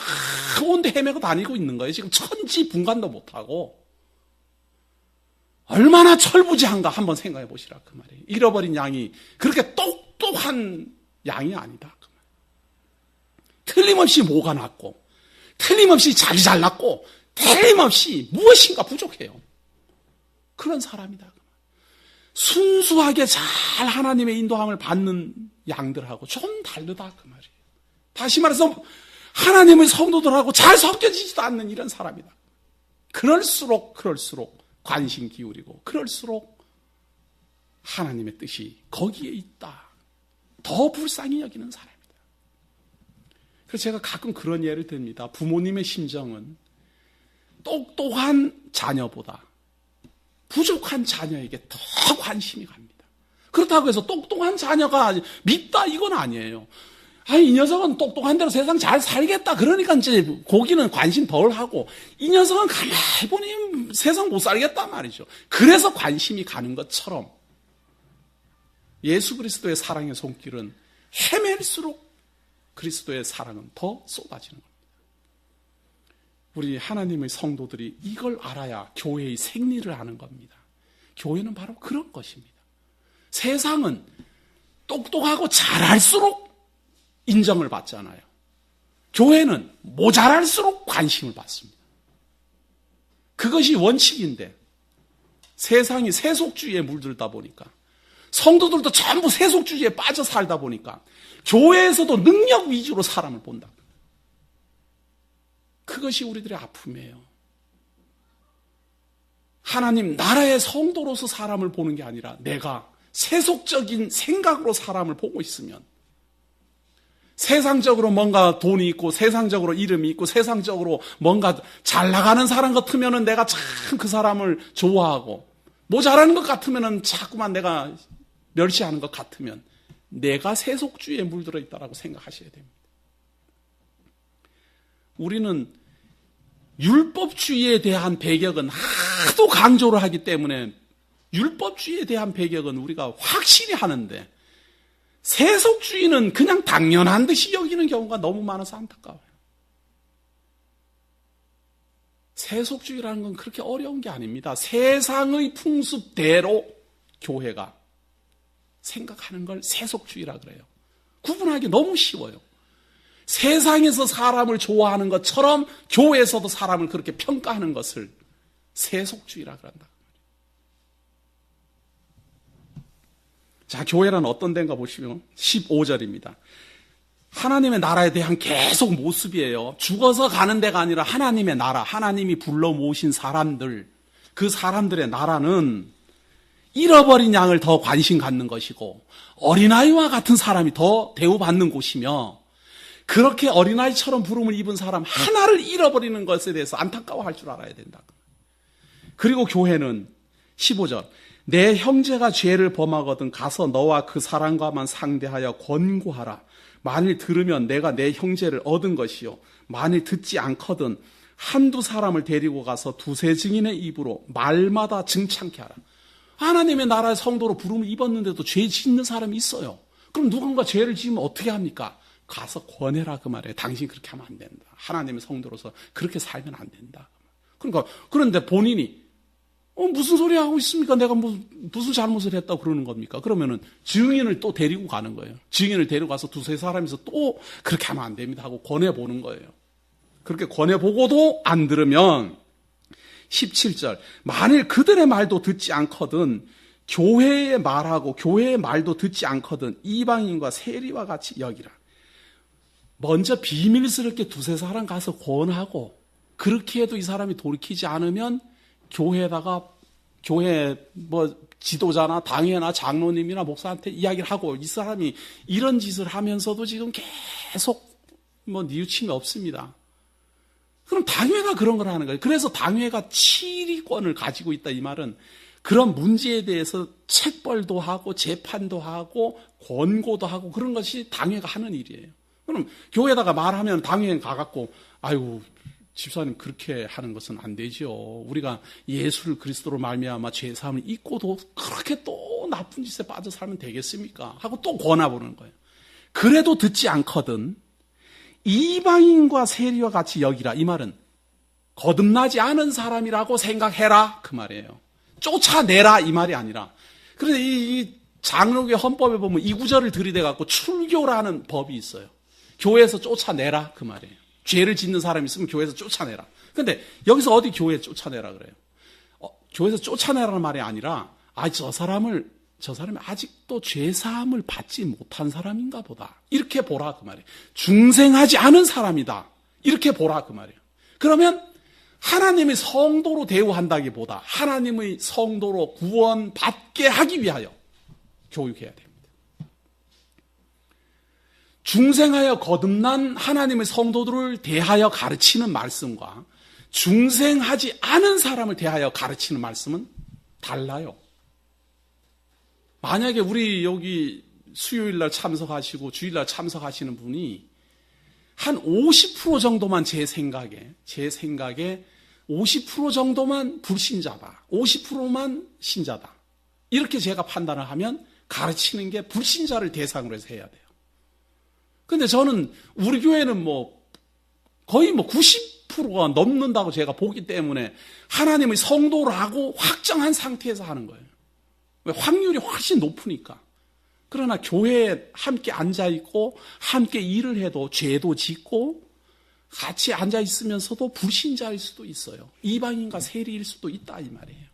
온데 헤매고 다니고 있는 거예요. 지금 천지분간도 못하고 얼마나 철부지한가 한번 생각해 보시라 그 말이에요. 잃어버린 양이 그렇게 똑똑한 양이 아니다 그 말이에요. 틀림없이 뭐가 났고 틀림없이 자리 잘났고 틀림없이 무엇인가 부족해요. 그런 사람이다. 순수하게 잘 하나님의 인도함을 받는 양들하고 좀 다르다 그 말이에요. 다시 말해서 하나님의 성도들하고 잘 섞여지지도 않는 이런 사람이다. 그럴수록 관심 기울이고 그럴수록 하나님의 뜻이 거기에 있다. 더 불쌍히 여기는 사람이다. 그래서 제가 가끔 그런 예를 듭니다. 부모님의 심정은 똑똑한 자녀보다 부족한 자녀에게 더 관심이 갑니다. 그렇다고 해서 똑똑한 자녀가 밉다 이건 아니에요. 아니 이 녀석은 똑똑한 대로 세상 잘 살겠다. 그러니까 이제 거기는 관심 덜 하고 이 녀석은 가만히 보니 세상 못 살겠단 말이죠. 그래서 관심이 가는 것처럼 예수 그리스도의 사랑의 손길은 헤맬수록 그리스도의 사랑은 더 쏟아지는 겁니다. 우리 하나님의 성도들이 이걸 알아야 교회의 생리를 하는 겁니다. 교회는 바로 그런 것입니다. 세상은 똑똑하고 잘할수록 인정을 받잖아요. 교회는 모자랄수록 관심을 받습니다. 그것이 원칙인데 세상이 세속주의에 물들다 보니까 성도들도 전부 세속주의에 빠져 살다 보니까 교회에서도 능력 위주로 사람을 본다. 그것이 우리들의 아픔이에요. 하나님 나라의 성도로서 사람을 보는 게 아니라 내가 세속적인 생각으로 사람을 보고 있으면 세상적으로 뭔가 돈이 있고 세상적으로 이름이 있고 세상적으로 뭔가 잘 나가는 사람 같으면 내가 참 그 사람을 좋아하고 모자라는 것 같으면 자꾸만 내가 멸시하는 것 같으면 내가 세속주의에 물들어 있다고 생각하셔야 됩니다. 우리는 율법주의에 대한 배격은 하도 강조를 하기 때문에 율법주의에 대한 배격은 우리가 확실히 하는데 세속주의는 그냥 당연한 듯이 여기는 경우가 너무 많아서 안타까워요. 세속주의라는 건 그렇게 어려운 게 아닙니다. 세상의 풍습대로 교회가 생각하는 걸 세속주의라 그래요. 구분하기 너무 쉬워요. 세상에서 사람을 좋아하는 것처럼 교회에서도 사람을 그렇게 평가하는 것을 세속주의라 그런다. 자, 교회란 어떤 데인가 보시면 15절입니다. 하나님의 나라에 대한 계속 모습이에요. 죽어서 가는 데가 아니라 하나님의 나라, 하나님이 불러 모으신 사람들, 그 사람들의 나라는 잃어버린 양을 더 관심 갖는 것이고 어린아이와 같은 사람이 더 대우받는 곳이며 그렇게 어린아이처럼 부름을 입은 사람 하나를 잃어버리는 것에 대해서 안타까워할 줄 알아야 된다. 그리고 교회는 15절 내 형제가 죄를 범하거든 가서 너와 그 사람과만 상대하여 권고하라. 만일 들으면 내가 내 형제를 얻은 것이요 만일 듣지 않거든 한두 사람을 데리고 가서 두세 증인의 입으로 말마다 증창케 하라. 하나님의 나라의 성도로 부름을 입었는데도 죄 짓는 사람이 있어요. 그럼 누군가 죄를 지으면 어떻게 합니까? 가서 권해라 그 말이에요. 당신 그렇게 하면 안 된다. 하나님의 성도로서 그렇게 살면 안 된다. 그러니까 그런데 본인이 무슨 소리 하고 있습니까? 내가 무슨 잘못을 했다고 그러는 겁니까? 그러면은 증인을 또 데리고 가는 거예요. 증인을 데리고 가서 두세 사람이서 또 그렇게 하면 안 됩니다 하고 권해보는 거예요. 그렇게 권해보고도 안 들으면 17절 만일 그들의 말도 듣지 않거든 교회의 말하고 교회의 말도 듣지 않거든 이방인과 세리와 같이 여기라. 먼저 비밀스럽게 두세 사람 가서 권하고 그렇게 해도 이 사람이 돌이키지 않으면 교회에다가 교회 지도자나 당회나 장로님이나 목사한테 이야기를 하고 이 사람이 이런 짓을 하면서도 지금 계속 뉘우침이 없습니다. 그럼 당회가 그런 걸 하는 거예요. 그래서 당회가 치리권을 가지고 있다 이 말은 그런 문제에 대해서 책벌도 하고 재판도 하고 권고도 하고 그런 것이 당회가 하는 일이에요. 그럼 교회에다가 말하면 당회에 가갖고 아이고 집사님 그렇게 하는 것은 안 되죠. 우리가 예수를 그리스도로 말미암아 죄 사함을 잊고도 그렇게 또 나쁜 짓에 빠져 살면 되겠습니까? 하고 또 권해보는 거예요. 그래도 듣지 않거든 이방인과 세리와 같이 여기라. 이 말은 거듭나지 않은 사람이라고 생각해라 그 말이에요. 쫓아내라 이 말이 아니라, 그런데 이 장로교 헌법에 보면 이 구절을 들이대갖고 출교라는 법이 있어요. 교회에서 쫓아내라 그 말이에요. 죄를 짓는 사람이 있으면 교회에서 쫓아내라. 근데 여기서 어디 교회에 쫓아내라 그래요? 교회에서 쫓아내라는 말이 아니라, 저 사람이 아직도 죄사함을 받지 못한 사람인가 보다, 이렇게 보라 그 말이에요. 중생하지 않은 사람이다, 이렇게 보라 그 말이에요. 그러면 하나님의 성도로 대우한다기보다 하나님의 성도로 구원받게 하기 위하여 교육해야 됩니다. 중생하여 거듭난 하나님의 성도들을 대하여 가르치는 말씀과 중생하지 않은 사람을 대하여 가르치는 말씀은 달라요. 만약에 우리 여기 수요일날 참석하시고 주일날 참석하시는 분이 한 50% 정도만 제 생각에 50% 정도만 불신자다, 50%만 신자다, 이렇게 제가 판단을 하면 가르치는 게 불신자를 대상으로 해서 해야 돼요. 근데 저는 우리 교회는 거의 90%가 넘는다고 제가 보기 때문에 하나님의 성도라고 확정한 상태에서 하는 거예요. 왜? 확률이 훨씬 높으니까. 그러나 교회에 함께 앉아있고 함께 일을 해도 죄도 짓고 같이 앉아있으면서도 불신자일 수도 있어요. 이방인과 세리일 수도 있다 이 말이에요.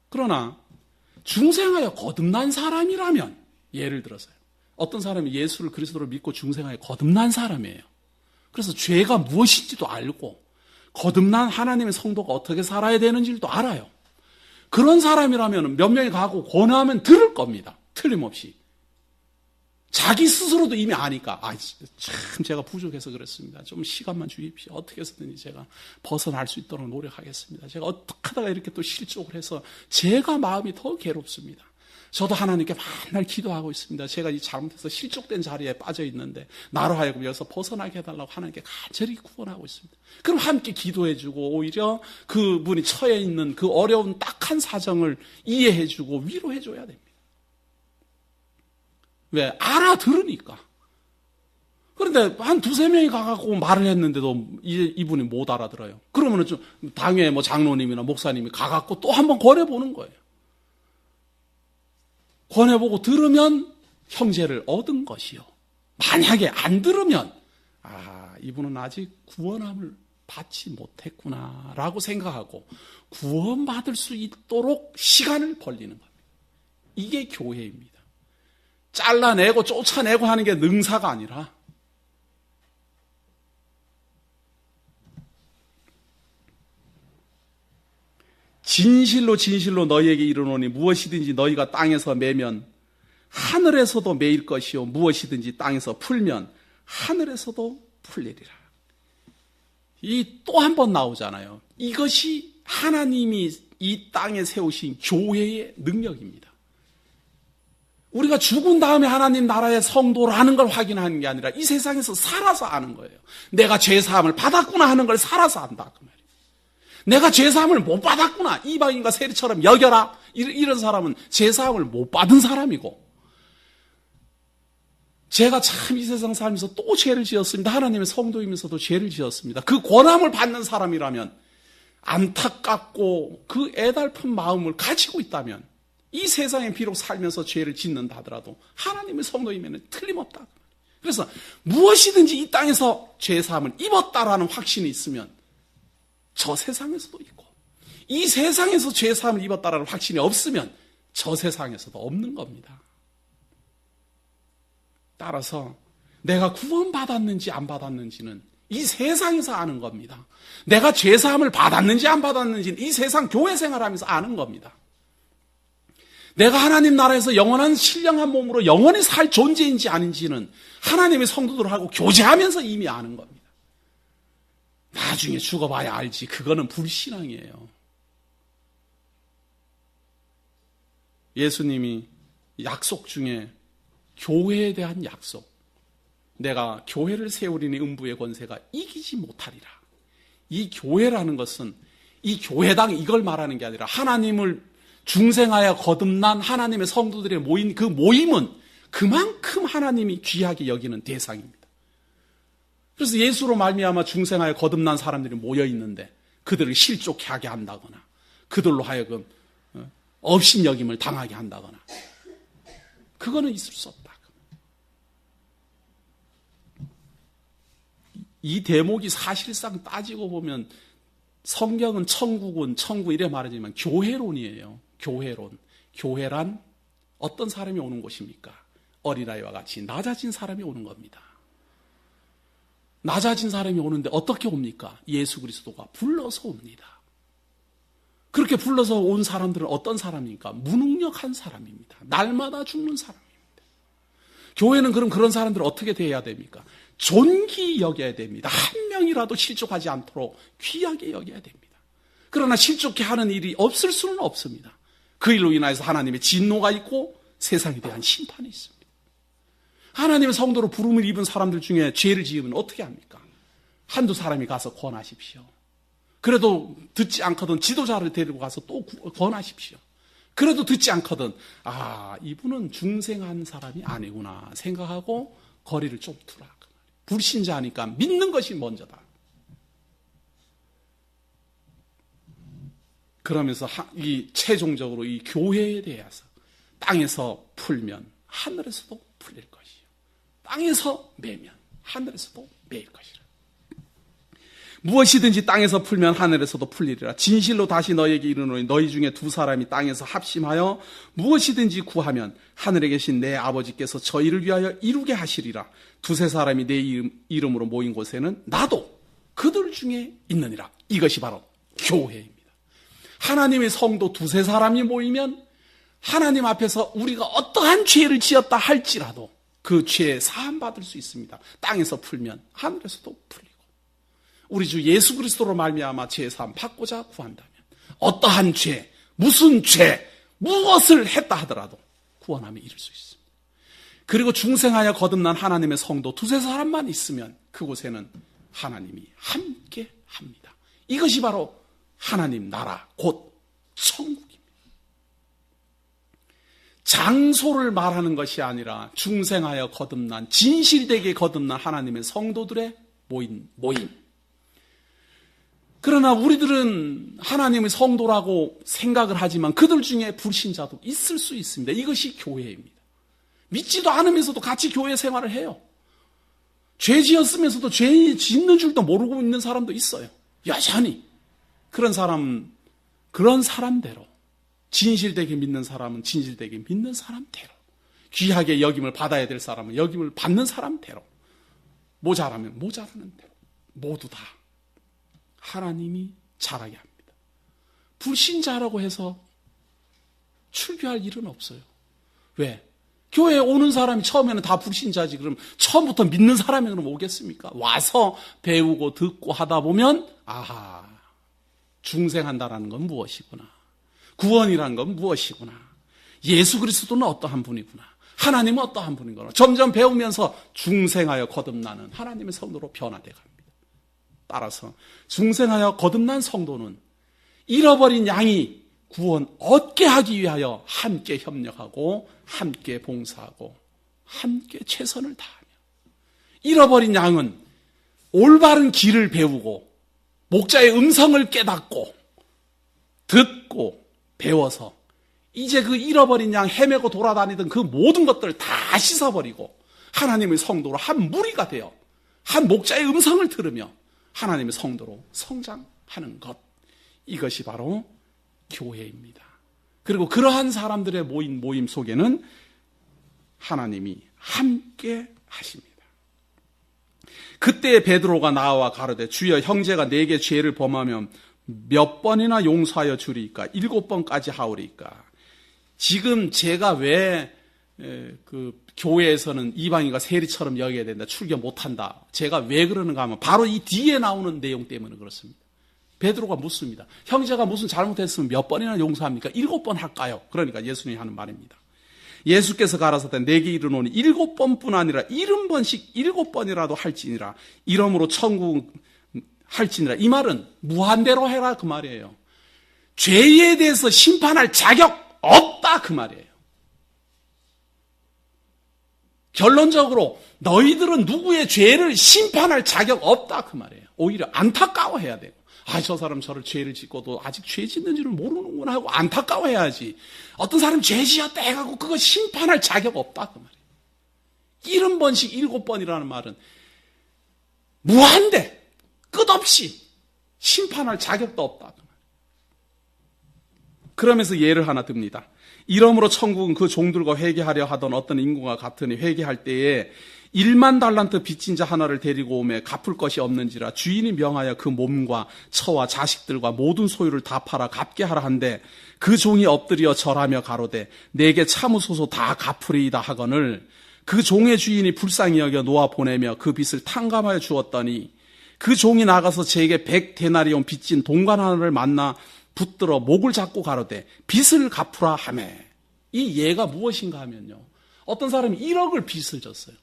그러나 중생하여 거듭난 사람이라면, 예를 들어서요, 어떤 사람이 예수를 그리스도를 믿고 중생하여 거듭난 사람이에요. 그래서 죄가 무엇인지도 알고 거듭난 하나님의 성도가 어떻게 살아야 되는지도 알아요. 그런 사람이라면 몇 명이 가고 권하면 들을 겁니다. 틀림없이. 자기 스스로도 이미 아니까, 참 제가 부족해서 그렇습니다. 좀 시간만 주십시오. 어떻게 해서든지 제가 벗어날 수 있도록 노력하겠습니다. 제가 어떻게 하다가 이렇게 또 실족을 해서 제가 마음이 더 괴롭습니다. 저도 하나님께 맨날 기도하고 있습니다. 제가 이 잘못해서 실족된 자리에 빠져 있는데 나로 하여금 여기서 벗어나게 해달라고 하나님께 간절히 구원하고 있습니다. 그럼 함께 기도해주고 오히려 그분이 처해 있는 그 어려운 딱한 사정을 이해해주고 위로해줘야 됩니다. 왜? 알아들으니까. 그런데 한 두세 명이 가갖고 말을 했는데도 이분이 못 알아들어요. 그러면은 좀 당회 장로님이나 목사님이 가갖고 또 한번 권해보는 거예요. 권해보고 들으면 형제를 얻은 것이요. 만약에 안 들으면, 이분은 아직 구원함을 받지 못했구나라고 생각하고 구원받을 수 있도록 시간을 벌리는 겁니다. 이게 교회입니다. 잘라내고 쫓아내고 하는 게 능사가 아니라, 진실로 진실로 너희에게 이르노니 무엇이든지 너희가 땅에서 매면 하늘에서도 매일 것이요 무엇이든지 땅에서 풀면 하늘에서도 풀리리라. 이 또 한 번 나오잖아요. 이것이 하나님이 이 땅에 세우신 교회의 능력입니다. 우리가 죽은 다음에 하나님 나라의 성도라는 걸 확인하는 게 아니라 이 세상에서 살아서 아는 거예요. 내가 죄사함을 받았구나 하는 걸 살아서 안다 그 말이에요. 내가 죄사함을 못 받았구나, 이방인과 세리처럼 여겨라, 이런 사람은 죄사함을 못 받은 사람이고, 제가 참 이 세상 살면서 또 죄를 지었습니다. 하나님의 성도이면서도 죄를 지었습니다. 그 권함을 받는 사람이라면, 안타깝고 그 애달픈 마음을 가지고 있다면 이 세상에 비록 살면서 죄를 짓는다 하더라도 하나님의 성도이면 틀림없다. 그래서 무엇이든지 이 땅에서 죄사함을 입었다라는 확신이 있으면 저 세상에서도 있고, 이 세상에서 죄사함을 입었다라는 확신이 없으면 저 세상에서도 없는 겁니다. 따라서 내가 구원받았는지 안 받았는지는 이 세상에서 아는 겁니다. 내가 죄사함을 받았는지 안 받았는지는 이 세상 교회 생활하면서 아는 겁니다. 내가 하나님 나라에서 영원한 신령한 몸으로 영원히 살 존재인지 아닌지는 하나님의 성도들하고 교제하면서 이미 아는 겁니다. 나중에 죽어봐야 알지, 그거는 불신앙이에요. 예수님이 약속 중에 교회에 대한 약속, 내가 교회를 세우리니 음부의 권세가 이기지 못하리라. 이 교회라는 것은 이 교회당 이걸 말하는 게 아니라 하나님을 중생하여 거듭난 하나님의 성도들의 모인 그 모임은 그만큼 하나님이 귀하게 여기는 대상입니다. 그래서 예수로 말미암아 중생하여 거듭난 사람들이 모여 있는데 그들을 실족해 하게 한다거나 그들로 하여금 업신여김을 당하게 한다거나 그거는 있을 수 없다. 이 대목이 사실상 따지고 보면 성경은 천국 이래 말하지만 교회론이에요. 교회론. 교회란 어떤 사람이 오는 곳입니까? 어린아이와 같이 낮아진 사람이 오는 겁니다. 낮아진 사람이 오는데 어떻게 옵니까? 예수 그리스도가 불러서 옵니다. 그렇게 불러서 온 사람들은 어떤 사람입니까? 무능력한 사람입니다. 날마다 죽는 사람입니다. 교회는 그럼 그런 사람들을 어떻게 대해야 됩니까? 존귀 여겨야 됩니다. 한 명이라도 실족하지 않도록 귀하게 여겨야 됩니다. 그러나 실족해 하는 일이 없을 수는 없습니다. 그 일로 인하여서 하나님의 진노가 있고 세상에 대한 심판이 있습니다. 하나님의 성도로 부름을 입은 사람들 중에 죄를 지으면 어떻게 합니까? 한두 사람이 가서 권하십시오. 그래도 듣지 않거든 지도자를 데리고 가서 또 권하십시오. 그래도 듣지 않거든 이분은 중생한 사람이 아니구나 생각하고 거리를 좀 두라. 불신자니까 믿는 것이 먼저다. 그러면서 최종적으로 이 교회에 대해서 땅에서 풀면 하늘에서도 풀릴 것이요. 땅에서 매면 하늘에서도 매일 것이라. 무엇이든지 땅에서 풀면 하늘에서도 풀리리라. 진실로 다시 너희에게 이르노니 너희 중에 두 사람이 땅에서 합심하여 무엇이든지 구하면 하늘에 계신 내 아버지께서 저희를 위하여 이루게 하시리라. 두세 사람이 내 이름으로 모인 곳에는 나도 그들 중에 있느니라. 이것이 바로 교회입니다. 하나님의 성도 두세 사람이 모이면 하나님 앞에서 우리가 어떠한 죄를 지었다 할지라도 그 죄에 사함받을 수 있습니다. 땅에서 풀면 하늘에서도 풀리고 우리 주 예수 그리스도로 말미암아 죄 사함 받고자 구한다면 어떠한 죄, 무슨 죄, 무엇을 했다 하더라도 구원함에 이를 수 있습니다. 그리고 중생하여 거듭난 하나님의 성도 두세 사람만 있으면 그곳에는 하나님이 함께 합니다. 이것이 바로 하나님 나라 곧 천국입니다. 장소를 말하는 것이 아니라 중생하여 거듭난 진실되게 거듭난 하나님의 성도들의 모임. 그러나 우리들은 하나님의 성도라고 생각을 하지만 그들 중에 불신자도 있을 수 있습니다. 이것이 교회입니다. 믿지도 않으면서도 같이 교회 생활을 해요. 죄 지었으면서도 죄 짓는 줄도 모르고 있는 사람도 있어요. 여전히. 그런 사람대로 진실되게 믿는 사람은 진실되게 믿는 사람대로 귀하게 여김을 받아야 될 사람은 여김을 받는 사람대로 모자라면 모자라는 대로 모두 다 하나님이 잘하게 합니다. 불신자라고 해서 출교할 일은 없어요. 왜? 교회에 오는 사람이 처음에는 다 불신자지 그럼 처음부터 믿는 사람이 그럼 오겠습니까? 와서 배우고 듣고 하다 보면 중생한다라는 건 무엇이구나. 구원이라는 건 무엇이구나. 예수 그리스도는 어떠한 분이구나. 하나님은 어떠한 분이구나. 점점 배우면서 중생하여 거듭나는 하나님의 성도로 변화되어 갑니다. 따라서 중생하여 거듭난 성도는 잃어버린 양이 구원 얻게 하기 위하여 함께 협력하고 함께 봉사하고 함께 최선을 다하며 잃어버린 양은 올바른 길을 배우고 목자의 음성을 깨닫고 듣고 배워서 이제 그 잃어버린 양 헤매고 돌아다니던 그 모든 것들을 다 씻어버리고 하나님의 성도로 한 무리가 되어 한 목자의 음성을 들으며 하나님의 성도로 성장하는 것. 이것이 바로 교회입니다. 그리고 그러한 사람들의 모임 속에는 하나님이 함께 하십니다. 그때 베드로가 나와 가로되 주여 형제가 내게 죄를 범하면 몇 번이나 용서하여 주리이까? 7번까지 하오리이까? 지금 제가 왜 교회에서는 이방인과 세리처럼 여겨야 된다, 출교 못한다, 제가 왜 그러는가 하면 바로 이 뒤에 나오는 내용 때문에 그렇습니다. 베드로가 묻습니다. 형제가 무슨 잘못했으면 몇 번이나 용서합니까? 7번 할까요? 그러니까 예수님이 하는 말입니다. 예수께서 가라사대 내게 이르노니 7번뿐 아니라 70번씩 7번이라도 할지니라. 이러므로 천국 할지니라. 이 말은 무한대로 해라 그 말이에요. 죄에 대해서 심판할 자격 없다 그 말이에요. 결론적으로 너희들은 누구의 죄를 심판할 자격 없다 그 말이에요. 오히려 안타까워해야 되고 저 사람 저를 죄를 짓고도 아직 죄 짓는지를 모르는구나 하고 안타까워해야지. 어떤 사람이 죄 지었다 해가지고 그거 심판할 자격 없다 그 말이에요. 70번씩 7번이라는 말은 무한대 끝없이 심판할 자격도 없다 그 말이에요. 그러면서 예를 하나 듭니다. 이러므로 천국은 그 종들과 회개하려 하던 어떤 인구가 같으니 회개할 때에 1만 달란트 빚진 자 하나를 데리고 오매 갚을 것이 없는지라 주인이 명하여 그 몸과 처와 자식들과 모든 소유를 다 팔아 갚게 하라 한데 그 종이 엎드려 절하며 가로되 내게 참으소서 다 갚으리이다 하거늘 그 종의 주인이 불쌍히 여겨 놓아 보내며 그 빚을 탕감하여 주었더니 그 종이 나가서 제게 100데나리온 빚진 동관 하나를 만나 붙들어 목을 잡고 가로되 빚을 갚으라 하매. 이 예가 무엇인가 하면요, 어떤 사람이 1억을 빚을 졌어요.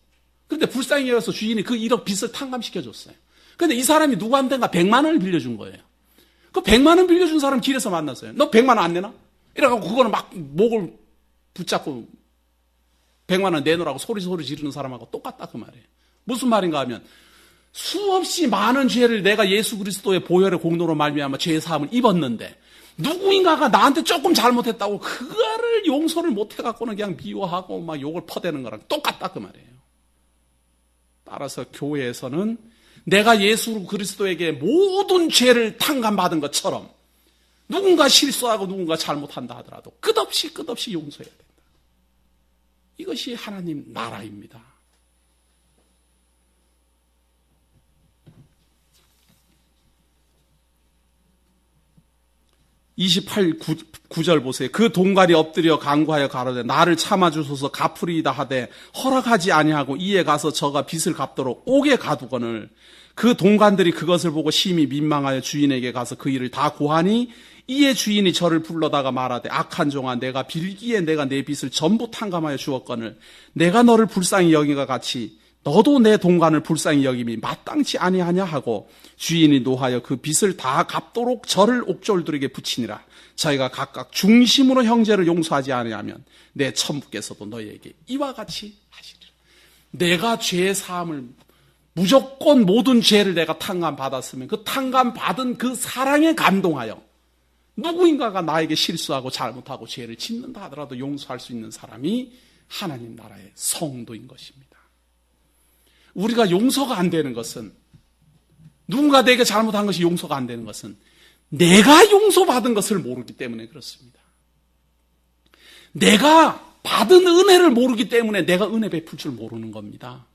그런데 불쌍히 여겨서 주인이 그 1억 빚을 탕감시켜줬어요. 그런데 이 사람이 누구한테가 100만 원을 빌려준 거예요. 그 100만 원 빌려준 사람 길에서 만났어요. 너 100만 원 안 내나? 이래갖고 그거는 막 목을 붙잡고 100만 원 내놓으라고 소리 지르는 사람하고 똑같다 그 말이에요. 무슨 말인가 하면 수없이 많은 죄를 내가 예수 그리스도의 보혈의 공로로 말미암아 죄 사함을 입었는데 누구인가가 나한테 조금 잘못했다고 그거를 용서를 못해갖고는 그냥 미워하고 막 욕을 퍼대는 거랑 똑같다 그 말이에요. 따라서 교회에서는 내가 예수 그리스도에게 모든 죄를 탕감받은 것처럼 누군가 실수하고 누군가 잘못한다 하더라도 끝없이 용서해야 된다. 이것이 하나님 나라입니다. 28절 보세요. 그 동갈이 엎드려 간구하여 가로되 나를 참아주소서 갚으리이다 하되 허락하지 아니하고 이에 가서 저가 빚을 갚도록 옥에 가두거늘 그 동관들이 그것을 보고 심히 민망하여 주인에게 가서 그 일을 다 고하니 이에 주인이 저를 불러다가 말하되 악한 종아 내가 빌기에 내가 내 빚을 전부 탕감하여 주었거늘 내가 너를 불쌍히 여기가 같이 너도 내 동관을 불쌍히 여김이 마땅치 아니하냐 하고 주인이 노하여 그 빚을 다 갚도록 저를 옥졸들에게 붙이니라. 저희가 각각 중심으로 형제를 용서하지 아니하면 내 천부께서도 너희에게 이와 같이 하시리라. 내가 죄 사함을 무조건 모든 죄를 내가 탕감받았으면 그 탕감받은 그 사랑에 감동하여 누구인가가 나에게 실수하고 잘못하고 죄를 짓는다 하더라도 용서할 수 있는 사람이 하나님 나라의 성도인 것입니다. 우리가 용서가 안 되는 것은 누군가 내게 잘못한 것이 용서가 안 되는 것은 내가 용서받은 것을 모르기 때문에 그렇습니다. 내가 받은 은혜를 모르기 때문에 내가 은혜 베풀 줄 모르는 겁니다.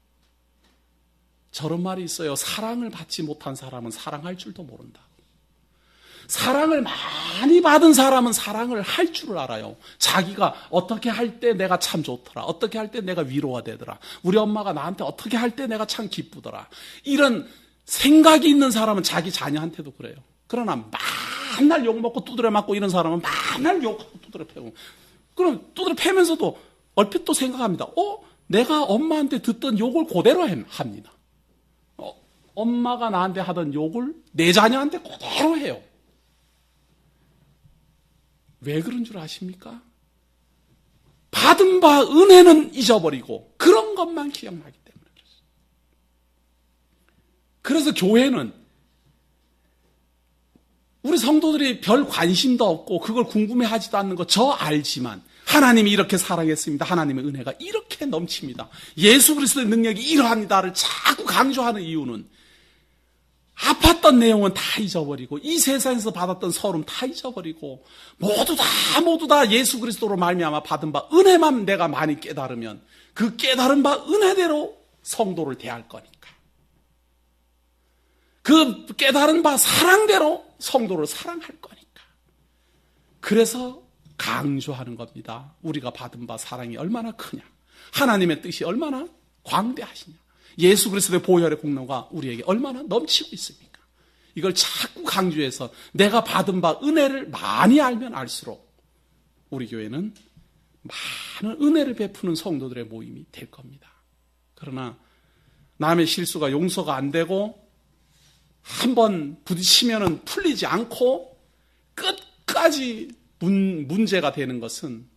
저런 말이 있어요. 사랑을 받지 못한 사람은 사랑할 줄도 모른다. 사랑을 많이 받은 사람은 사랑을 할 줄을 알아요. 자기가 어떻게 할 때 내가 참 좋더라. 어떻게 할 때 내가 위로가 되더라. 우리 엄마가 나한테 어떻게 할 때 내가 참 기쁘더라. 이런 생각이 있는 사람은 자기 자녀한테도 그래요. 그러나 맨날 욕먹고 두드려 맞고 이런 사람은 맨날 욕하고 두드려 패고 그럼 두드려 패면서도 얼핏 또 생각합니다. 내가 엄마한테 듣던 욕을 그대로 합니다. 엄마가 나한테 하던 욕을 내 자녀한테 그대로 해요. 왜 그런 줄 아십니까? 받은 바 은혜는 잊어버리고 그런 것만 기억나기 때문에 그렇습니다. 그래서 교회는 우리 성도들이 별 관심도 없고 그걸 궁금해하지도 않는 거 저 알지만 하나님이 이렇게 사랑했습니다. 하나님의 은혜가 이렇게 넘칩니다. 예수 그리스도의 능력이 이러합니다를 자꾸 강조하는 이유는 아팠던 내용은 다 잊어버리고 이 세상에서 받았던 서름 다 잊어버리고 모두 다 예수 그리스도로 말미암아 받은 바 은혜만 내가 많이 깨달으면 그 깨달은 바 은혜대로 성도를 대할 거니까 그 깨달은 바 사랑대로 성도를 사랑할 거니까 그래서 강조하는 겁니다. 우리가 받은 바 사랑이 얼마나 크냐 하나님의 뜻이 얼마나 광대하시냐 예수 그리스도의 보혈의 공로가 우리에게 얼마나 넘치고 있습니까? 이걸 자꾸 강조해서 내가 받은 바 은혜를 많이 알면 알수록 우리 교회는 많은 은혜를 베푸는 성도들의 모임이 될 겁니다. 그러나 남의 실수가 용서가 안 되고 한번 부딪히면 풀리지 않고 끝까지 문제가 되는 것은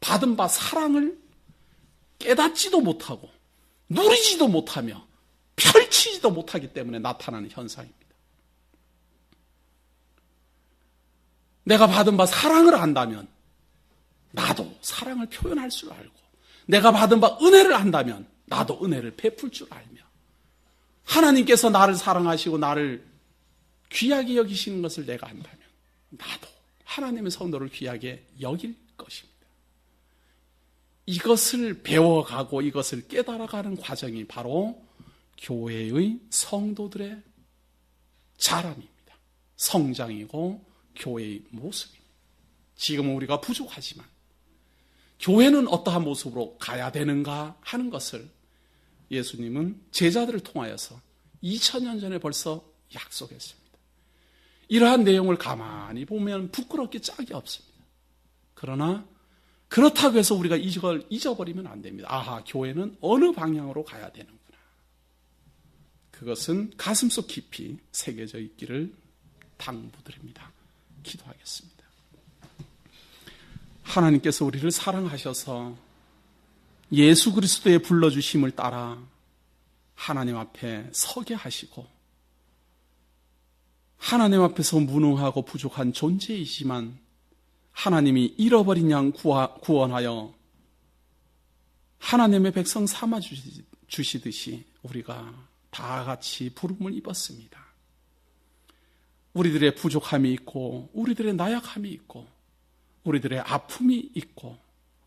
받은 바 사랑을 깨닫지도 못하고 누리지도 못하며 펼치지도 못하기 때문에 나타나는 현상입니다. 내가 받은 바 사랑을 안다면 나도 사랑을 표현할 줄 알고, 내가 받은 바 은혜를 안다면 나도 은혜를 베풀 줄 알며, 하나님께서 나를 사랑하시고 나를 귀하게 여기시는 것을 내가 안다면 나도 하나님의 성도를 귀하게 여길 것입니다. 이것을 배워가고 이것을 깨달아가는 과정이 바로 교회의 성도들의 자람입니다. 성장이고 교회의 모습입니다. 지금은 우리가 부족하지만 교회는 어떠한 모습으로 가야 되는가 하는 것을 예수님은 제자들을 통하여서 2000년 전에 벌써 약속했습니다. 이러한 내용을 가만히 보면 부끄럽게 짝이 없습니다. 그러나 그렇다고 해서 우리가 이걸 잊어버리면 안 됩니다. 아하, 교회는 어느 방향으로 가야 되는구나. 그것은 가슴속 깊이 새겨져 있기를 당부드립니다. 기도하겠습니다. 하나님께서 우리를 사랑하셔서 예수 그리스도의 불러주심을 따라 하나님 앞에 서게 하시고, 하나님 앞에서 무능하고 부족한 존재이지만 하나님이 잃어버린 양 구원하여 하나님의 백성 삼아 주시듯이 우리가 다 같이 부름을 입었습니다. 우리들의 부족함이 있고, 우리들의 나약함이 있고, 우리들의 아픔이 있고,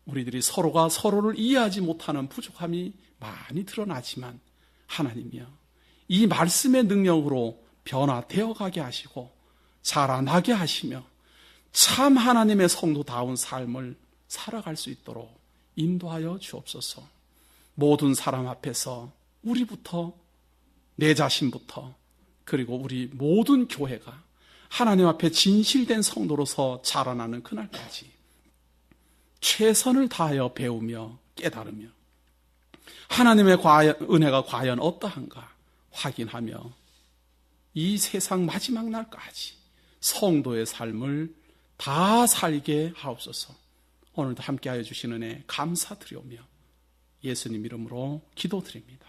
우리들이 서로가 서로를 이해하지 못하는 부족함이 많이 드러나지만 하나님이여, 이 말씀의 능력으로 변화되어 가게 하시고 자라나게 하시며 참 하나님의 성도다운 삶을 살아갈 수 있도록 인도하여 주옵소서. 모든 사람 앞에서 우리부터, 내 자신부터, 그리고 우리 모든 교회가 하나님 앞에 진실된 성도로서 자라나는 그날까지 최선을 다하여 배우며 깨달으며 하나님의 은혜가 과연 어떠한가 확인하며 이 세상 마지막 날까지 성도의 삶을 다 살게 하옵소서. 오늘도 함께하여 주시는 은혜 감사드리오며 예수님 이름으로 기도드립니다.